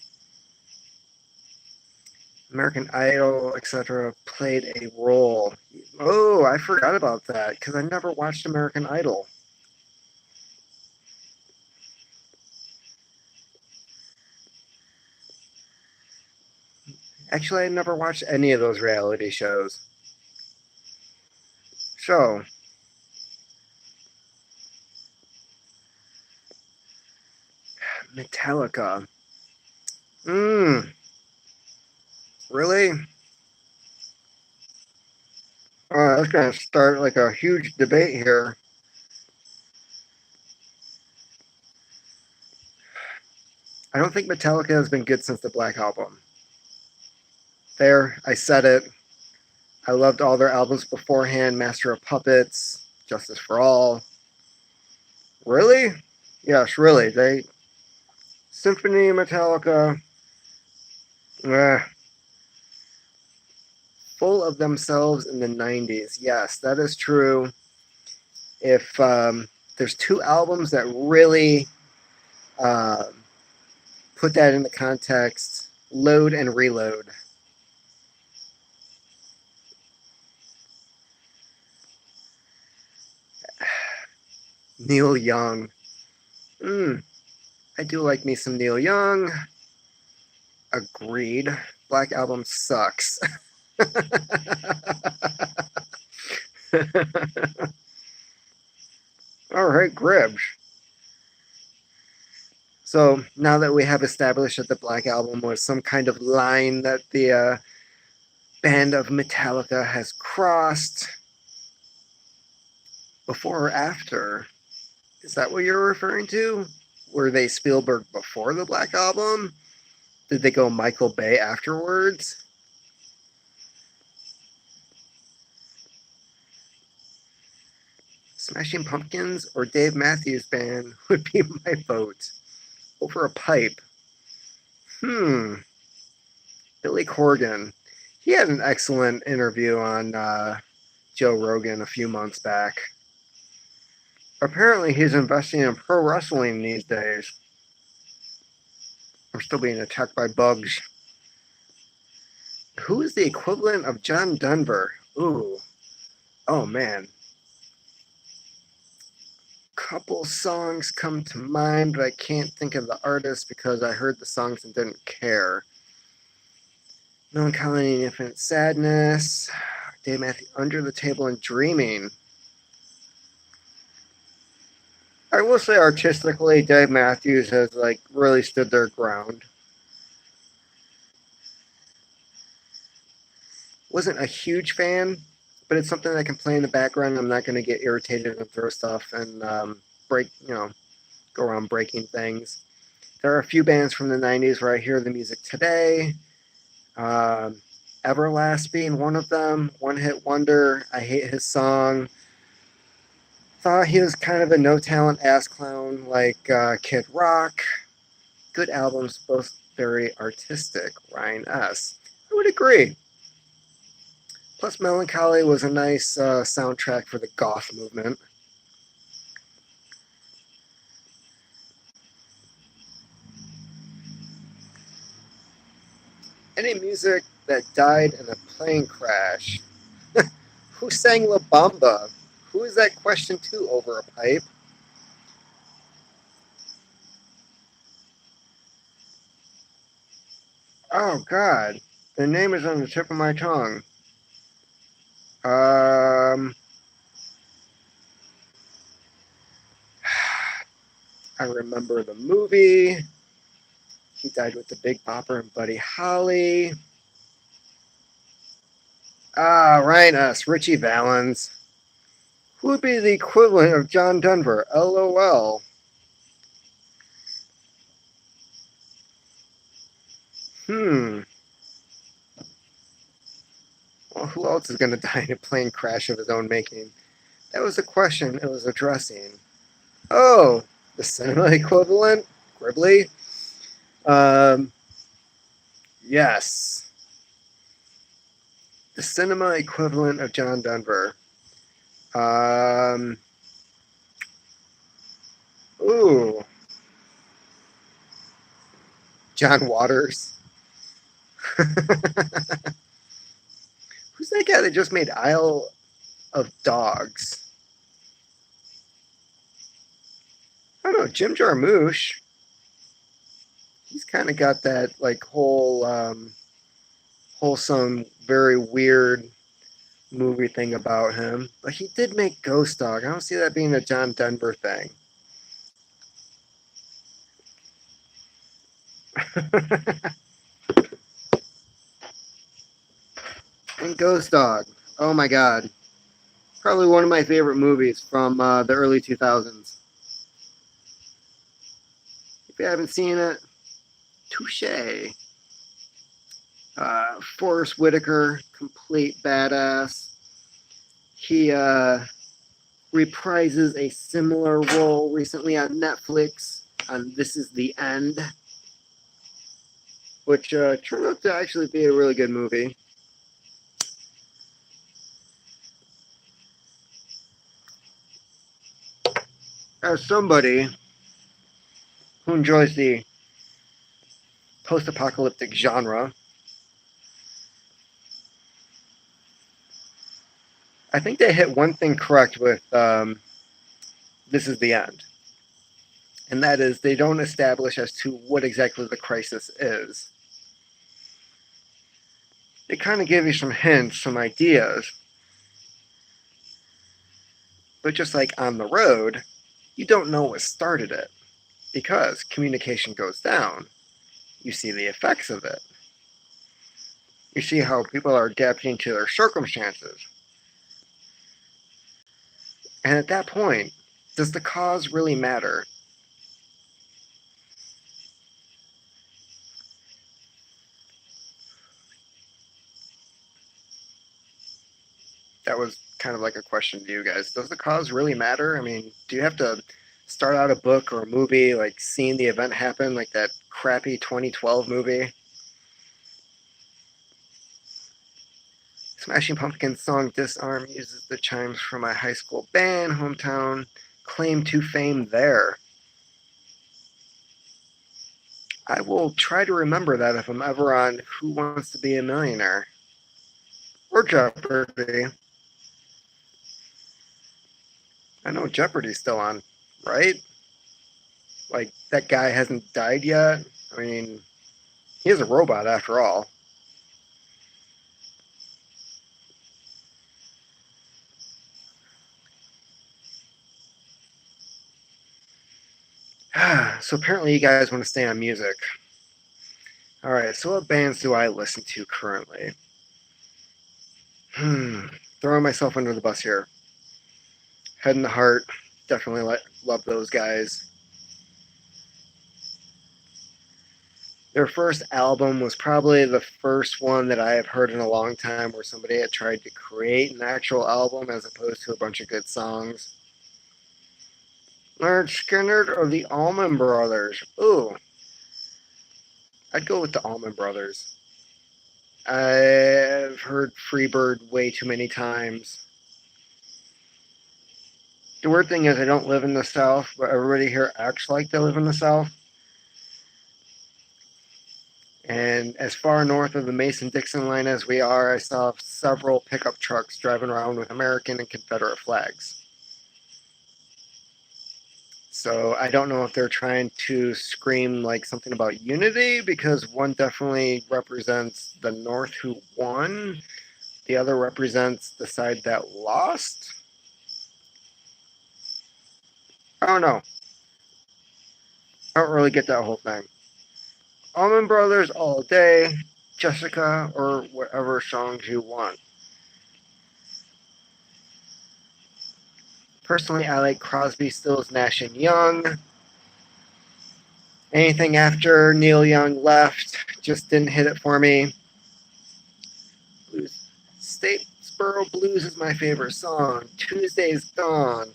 American Idol, etc., played a role. Oh, I forgot about that because I never watched American Idol. Actually, I never watched any of those reality shows. So, Metallica. Mmm, really? That's going to start like a huge debate here. I don't think Metallica has been good since the Black Album. There, I said it. I loved all their albums beforehand. Master of Puppets, Justice for All. Really? Yes, really. They Symphony Metallica, eh, full of themselves in the '90s. Yes, that is true. If there's two albums that really uh, put that into context, Load and Reload. Neil Young. Mm, I do like me some Neil Young. Agreed. Black Album sucks. All right, Gribs. So now that we have established that the Black Album was some kind of line that the band of Metallica has crossed, before or after, is that what you're referring to? Were they Spielberg before the Black Album? Did they go Michael Bay afterwards? Smashing Pumpkins or Dave Matthews Band would be my vote. Over a pipe. Hmm. Billy Corgan. He had an excellent interview on Joe Rogan a few months back. Apparently, he's investing in pro wrestling these days. I'm still being attacked by bugs. Who is the equivalent of John Denver? Ooh. Oh, man. Couple songs come to mind, but I can't think of the artist because I heard the songs and didn't care. Melancholy and Infinite Sadness. Dave Matthews, Under the Table and Dreaming. I will say artistically, Dave Matthews has like really stood their ground. Wasn't a huge fan, but it's something I can play in the background. I'm not going to get irritated and throw stuff and break, go around breaking things. There are a few bands from the '90s where I hear the music today. Um, Everlast being one of them. One Hit Wonder. I hate his song. Thought he was kind of a no talent ass clown like Kid Rock. Good albums, both very artistic. Ryan S. I would agree. Plus, Melancholy was a nice soundtrack for the goth movement. Any music that died in a plane crash? Who sang La Bamba? Who is that question to over a pipe? Oh, God. The name is on the tip of my tongue. Um, I remember the movie. He died with the Big Bopper and Buddy Holly. Ryan S. Richie Valens. Who would be the equivalent of John Denver? LOL. Hmm. Well, who else is going to die in a plane crash of his own making? That was the question it was addressing. Oh, the cinema equivalent? Gribbly? Um, yes. The cinema equivalent of John Denver. Um, ooh, John Waters. Who's that guy that just made Isle of Dogs? I don't know, Jim Jarmusch. He's kind of got that like whole wholesome, very weird movie thing about him. But he did make Ghost Dog. I don't see that being a John Denver thing. And Ghost Dog. Oh my god. Probably one of my favorite movies from the early 2000s. If you haven't seen it, touche. Forrest Whitaker, complete badass. He reprises a similar role recently on Netflix on This Is the End, which turned out to actually be a really good movie. As somebody who enjoys the post-apocalyptic genre, I think they hit one thing correct with This Is the End. And that is they don't establish as to what exactly the crisis is. They kind of give you some hints, some ideas. But just like on the road, you don't know what started it. Because communication goes down. You see the effects of it. You see how people are adapting to their circumstances. And at that point, does the cause really matter? That was kind of like a question to you guys. Does the cause really matter? I mean, do you have to start out a book or a movie like seeing the event happen, like that crappy 2012 movie? Smashing Pumpkins song Disarm uses the chimes from my high school band, hometown, claim to fame there. I will try to remember that if I'm ever on Who Wants to Be a Millionaire or Jeopardy. I know Jeopardy's still on, right? Like, that guy hasn't died yet. I mean, he is a robot after all. So apparently you guys want to stay on music. All right, so what bands do I listen to currently? Throwing myself under the bus here. Head and the Heart, definitely love those guys. Their first album was probably the first one that I have heard in a long time where somebody had tried to create an actual album as opposed to a bunch of good songs. Leonard Skinner or the Allman Brothers? Ooh, I'd go with the Allman Brothers. I've heard Freebird way too many times. The weird thing is I don't live in the South, but everybody here acts like they live in the South. And as far north of the Mason-Dixon line as we are, I saw several pickup trucks driving around with American and Confederate flags. So I don't know if they're trying to scream like something about unity, because one definitely represents the North who won. The other represents the side that lost. I don't know. I don't really get that whole thing. Allman Brothers all day, Jessica, or whatever songs you want. Personally, I like Crosby, Stills, Nash, and Young. Anything after Neil Young left just didn't hit it for me. Blues. Statesboro Blues is my favorite song. Tuesday's Gone.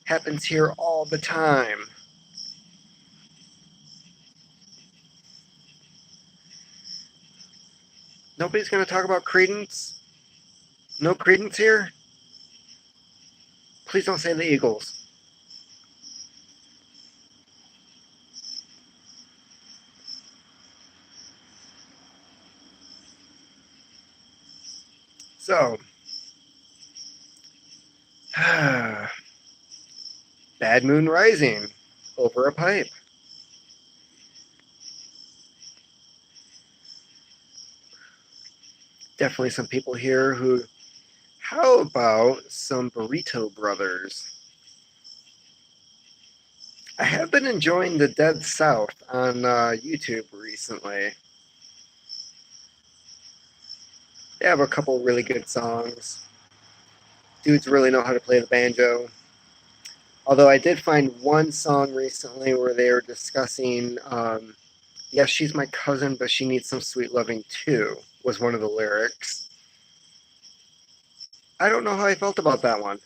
Happens here all the time. Nobody's going to talk about Creedence? No Creedence here? Please don't say the Eagles. So, Bad Moon Rising over a pipe. Definitely some people here who. How about some Burrito Brothers? I have been enjoying the Dead South on YouTube recently. They have a couple really good songs. Dudes really know how to play the banjo. Although I did find one song recently where they were discussing, yes, she's my cousin, but she needs some sweet loving too, was one of the lyrics. I don't know how I felt about that one.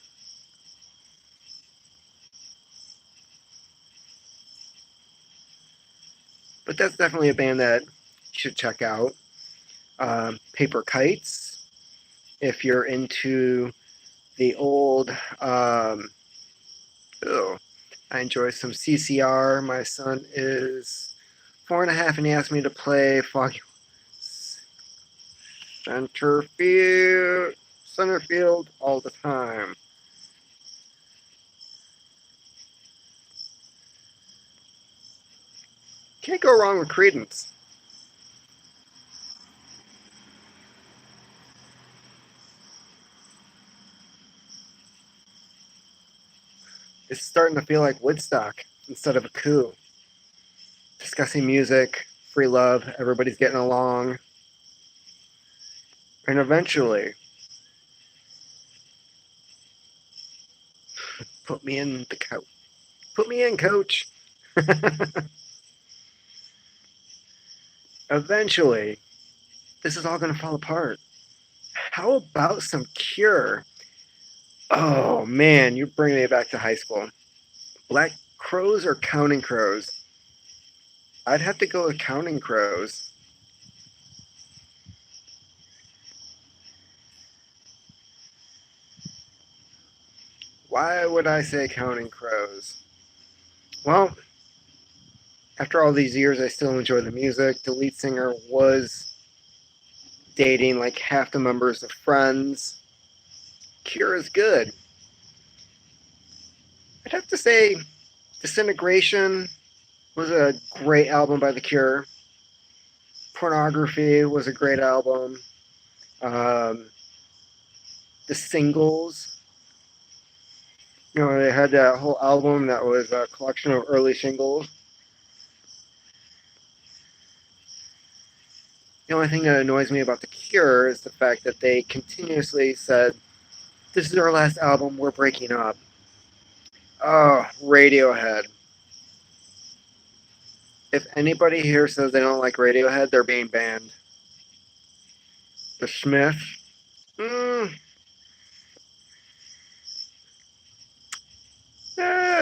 But that's definitely a band that you should check out. Paper Kites, if you're into the old, oh, I enjoy some CCR. My son is 4.5 and he asked me to play Foggy center field all the time. Can't go wrong with Credence. It's starting to feel like Woodstock instead of a coup. Discussing music, free love, everybody's getting along. And eventually, put me in the coach. Put me in, coach. Eventually, this is all going to fall apart. How about some Cure? Oh man, you're bringing me back to high school. Black Crows or Counting Crows? I'd have to go with Counting Crows. Why would I say Counting Crows? Well, after all these years, I still enjoy the music. The lead singer was dating like half the members of Friends. Cure is good. I'd have to say Disintegration was a great album by The Cure. Pornography was a great album. Um, the singles, they had that whole album that was a collection of early singles. The only thing that annoys me about The Cure is the fact that they continuously said, "This is our last album, we're breaking up." Oh, Radiohead. If anybody here says they don't like Radiohead, they're being banned. The Smiths.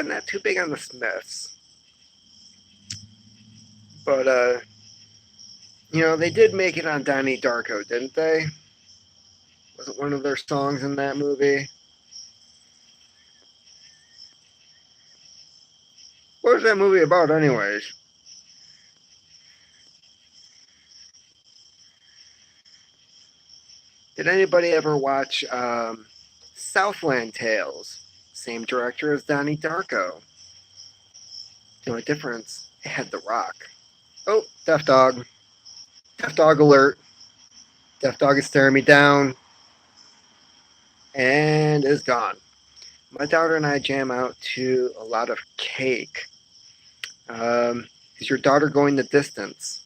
Not too big on the Smiths. But, they did make it on Donnie Darko, didn't they? Was it one of their songs in that movie? What was that movie about, anyways? Did anybody ever watch Southland Tales? Same director as Donnie Darko. The only difference, it had The Rock. Oh, Deaf Dog. Deaf Dog alert. Deaf Dog is staring me down. And is gone. My daughter and I jam out to a lot of Cake. Is your daughter going the distance?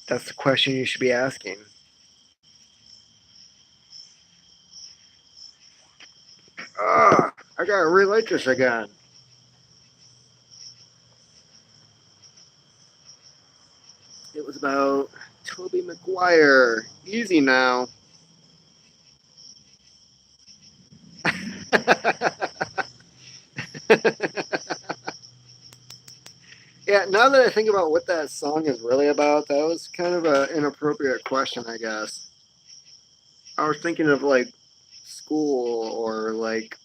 That's the question you should be asking. I gotta relight this again. It was about Toby Maguire. Easy now. Yeah, now that I think about what that song is really about, that was kind of an inappropriate question, I guess. I was thinking of like school or like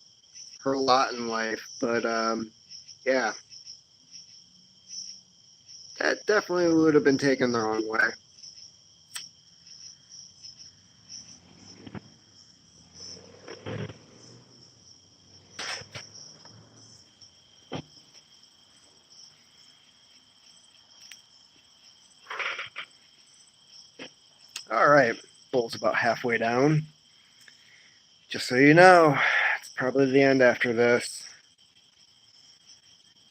her lot in life. But yeah, that definitely would have been taken the wrong way. All right, bowl's about halfway down. Just so you know, it's probably the end after this.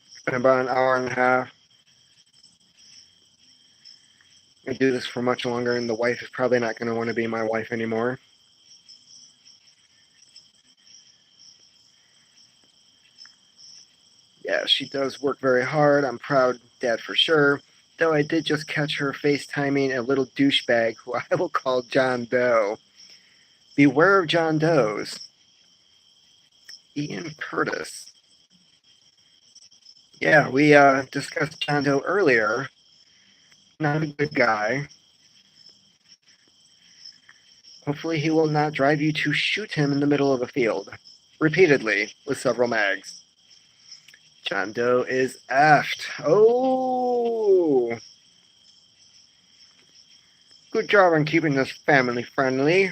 It's been about an hour and a half. I do this for much longer, and the wife is probably not going to want to be my wife anymore. Yeah, she does work very hard. I'm proud dad for sure. Though I did just catch her FaceTiming a little douchebag who I will call John Doe. Beware of John Does. Ian Curtis. Yeah, we discussed John Doe earlier. Not a good guy. Hopefully he will not drive you to shoot him in the middle of a field. Repeatedly, with several mags. John Doe is effed. Oh! Good job on keeping this family friendly.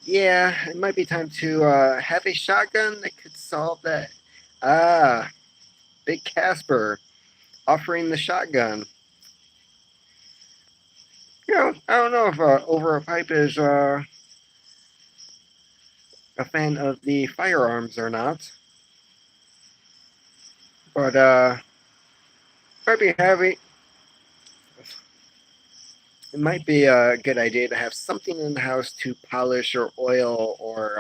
Yeah, it might be time to have a shotgun that could solve that. Ah, Big Casper offering the shotgun. I don't know if Over a Pipe is a fan of the firearms or not, but might be having. It might be a good idea to have something in the house to polish or oil or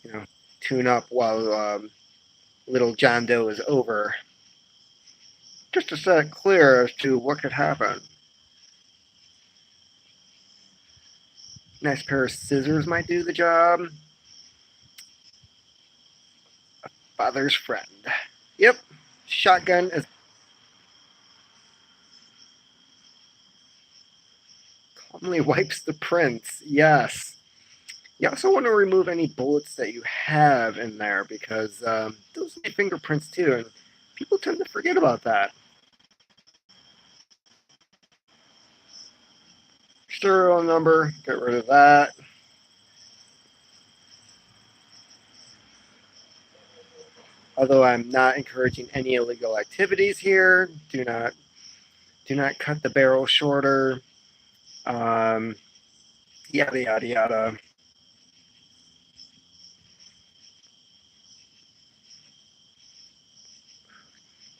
you know tune up while little John Doe is over, just to set it clear as to what could happen. Nice pair of scissors might do the job. Father's friend. Yep. Shotgun is calmly wipes the prints. Yes. You also want to remove any bullets that you have in there because those are fingerprints too, and people tend to forget about that. Serial number, get rid of that. Although I'm not encouraging any illegal activities here, do not cut the barrel shorter. Um, Yada yada yada.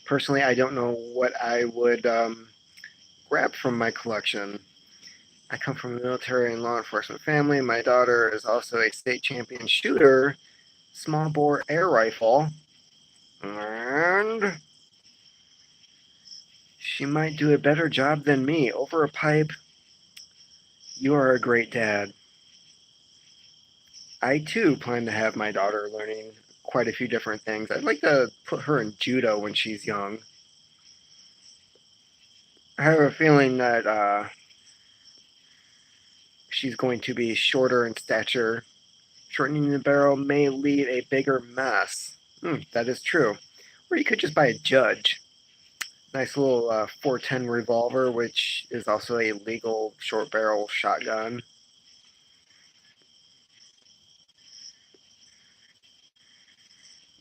Personally, I don't know what I would grab from my collection. I come from a military and law enforcement family. My daughter is also a state champion shooter, small bore air rifle, and she might do a better job than me. Over a pipe, you are a great dad. I too plan to have my daughter learning quite a few different things. I'd like to put her in judo when she's young. I have a feeling that she's going to be shorter in stature. Shortening the barrel may leave a bigger mess. That is true. Or you could just buy a judge. Nice little 410 revolver, which is also a legal short barrel shotgun.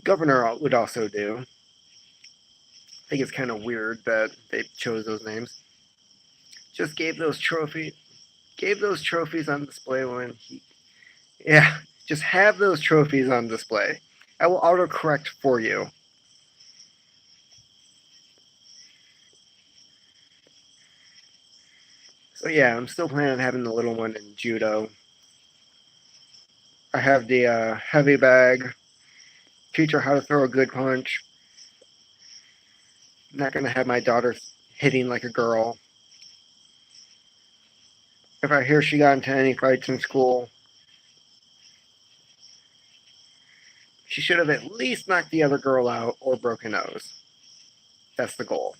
Governor would also do. I think it's kind of weird that they chose those names. Just gave those trophies on display when he, yeah, just have those trophies on display. I will autocorrect for you. So yeah, I'm still planning on having the little one in judo. I have the heavy bag. Teach her how to throw a good punch. I'm not gonna have my daughter hitting like a girl. If I hear she got into any fights in school, she should have at least knocked the other girl out or broken nose. That's the goal.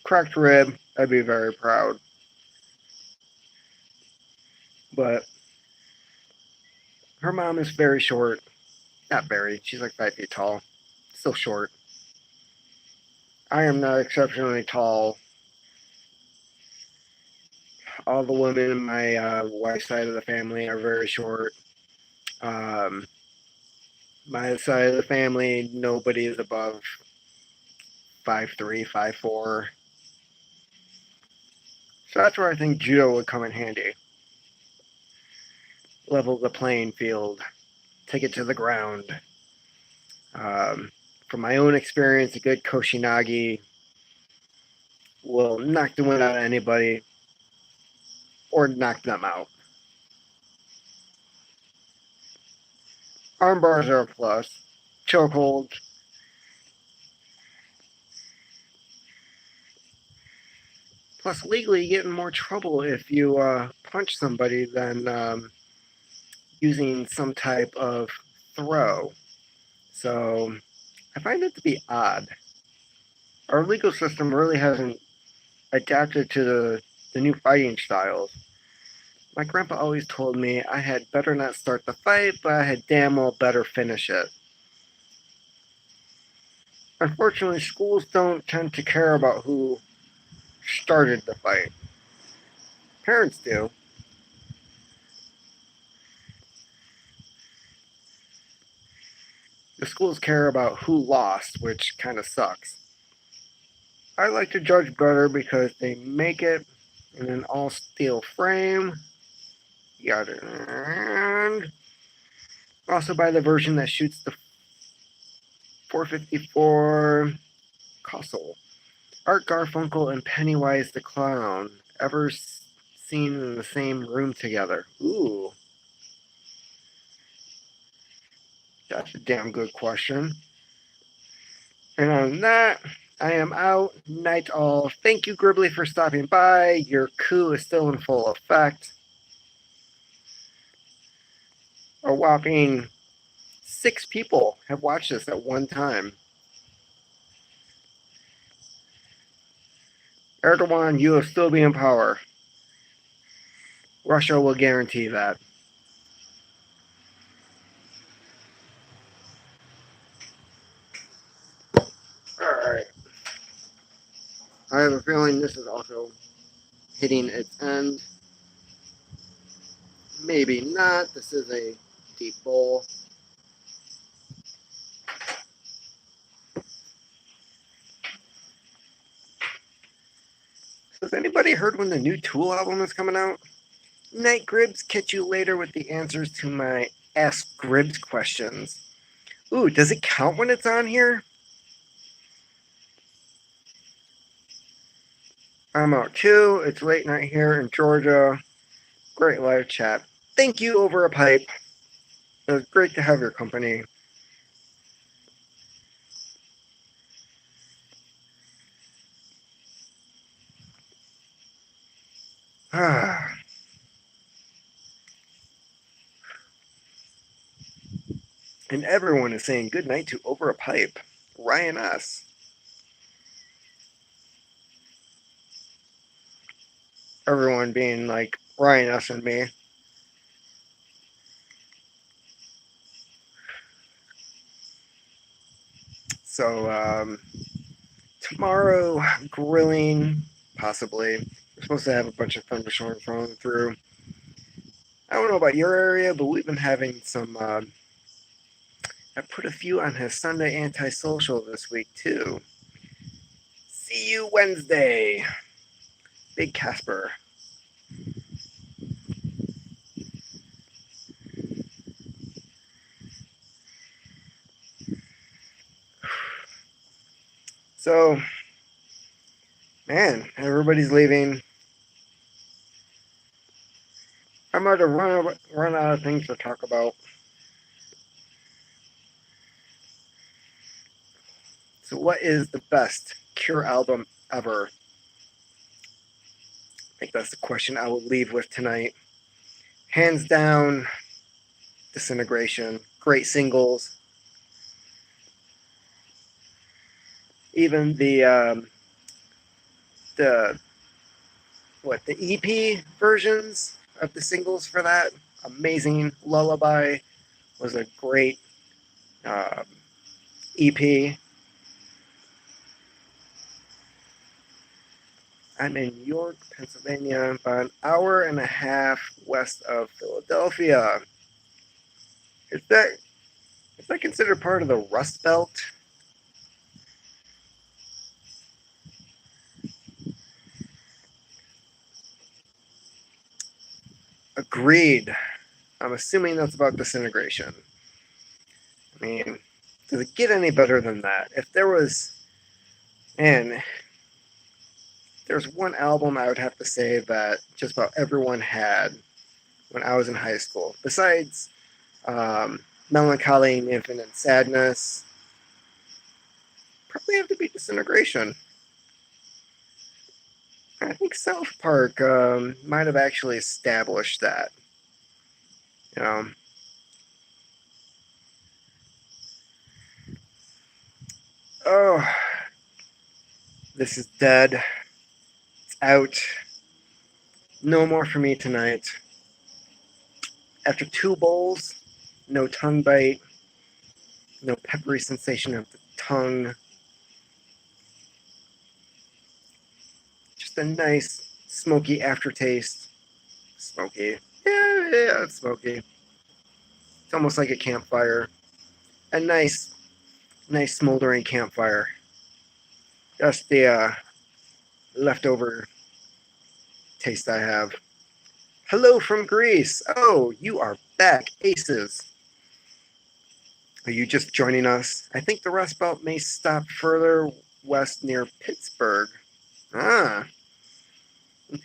cracked rib, I'd be very proud. But her mom is very short. Not very. She's like 5 feet tall. Still short. I am not exceptionally tall. All the women in my wife's side of the family are very short. Um, my side of the family, nobody is above 5'3", 5'4". So that's where I think judo would come in handy. Level the playing field. Take it to the ground. From my own experience, a good Koshinagi will knock the wind out of anybody or knock them out. Arm bars are a plus. Chokehold. Plus, legally, you get in more trouble if you punch somebody than using some type of throw. So, I find it to be odd. Our legal system really hasn't adapted to the new fighting styles. My grandpa always told me I had better not start the fight, but I had damn well better finish it. Unfortunately, schools don't tend to care about who started the fight. Parents do. The schools care about who lost, which kind of sucks. I like to judge better because they make it in an all steel frame. And also buy the version that shoots the 454 Castle. Art Garfunkel and Pennywise the Clown ever seen in the same room together? Ooh, that's a damn good question. And on that, I am out. Night all. Thank you, Gribbly, for stopping by. Your coup is still in full effect. A whopping 6 people have watched this at one time. Erdogan, you will still be in power. Russia will guarantee that. Alright. I have a feeling this is also hitting its end. Maybe not. This is a deep bowl. Has anybody heard when the new Tool album is coming out? Night Gribs, catch you later with the answers to my Ask Gribs questions. Ooh, does it count when it's on here? I'm out too. It's late night here in Georgia. Great live chat. Thank you over a pipe. It was great to have your company. And everyone is saying good night to Over a Pipe. Ryan S. Everyone being like Ryan S. and me. So, tomorrow, grilling, possibly. We're supposed to have a bunch of thunderstorms rolling through. I don't know about your area, but we've been having some. I put a few on his Sunday antisocial this week, too. See you Wednesday. Big Casper. So, man, everybody's leaving. I'm about to run out of things to talk about. So, what is the best Cure album ever? I think that's the question I will leave with tonight. Hands down, Disintegration. Great singles. Even the the the EP versions of the singles for that. Amazing. Lullaby was a great EP. I'm in York, Pennsylvania, about an hour and a half west of Philadelphia. Is that considered part of the Rust Belt? Agreed. I'm assuming that's about disintegration. I mean, does it get any better than that? If there was, and there's one album I would have to say that just about everyone had when I was in high school, besides Melancholy and Infinite Sadness, probably have to be Disintegration. I think South Park might have actually established that. You know, oh, this is dead. It's out. No more for me tonight. After 2 bowls, no tongue bite, no peppery sensation of the tongue. Just a nice smoky aftertaste. Smoky. Yeah, it's smoky. It's almost like a campfire. A nice smoldering campfire. Just the leftover taste I have. Hello from Greece. Oh, you are back, Aces. Are you just joining us? I think the Rust Belt may stop further west near Pittsburgh. Ah,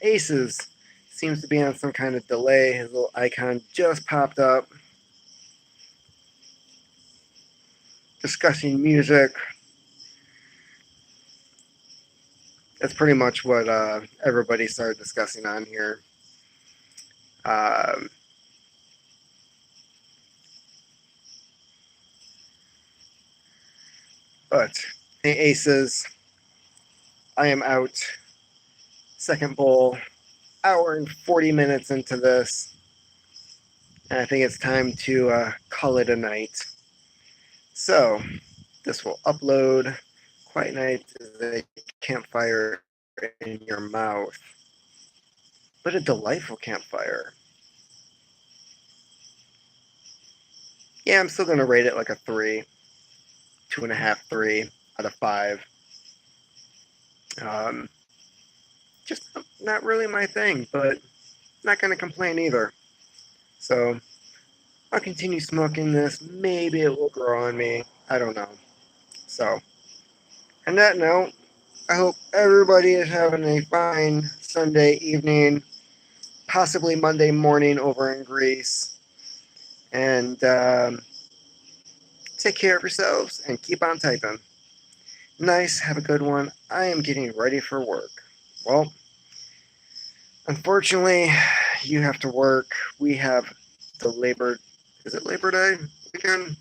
Aces seems to be on some kind of delay. His little icon just popped up. Discussing music. That's pretty much what everybody started discussing on here. But the Aces, I am out. Second bowl, hour and 40 minutes into this. And I think it's time to call it a night. So, this will upload. Quiet night is a campfire in your mouth. But a delightful campfire. Yeah, I'm still going to rate it like a 3. 2.5, 3 out of 5. Just not really my thing, but not going to complain either. So I'll continue smoking this. Maybe it will grow on me. I don't know. So, on that note, I hope everybody is having a fine Sunday evening, possibly Monday morning over in Greece. And take care of yourselves and keep on typing. Nice. Have a good one. I am getting ready for work. Well, unfortunately, you have to work. We have the is it Labor Day weekend?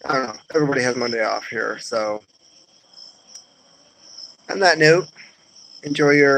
I don't know. Everybody has Monday off here. So, on that note, enjoy your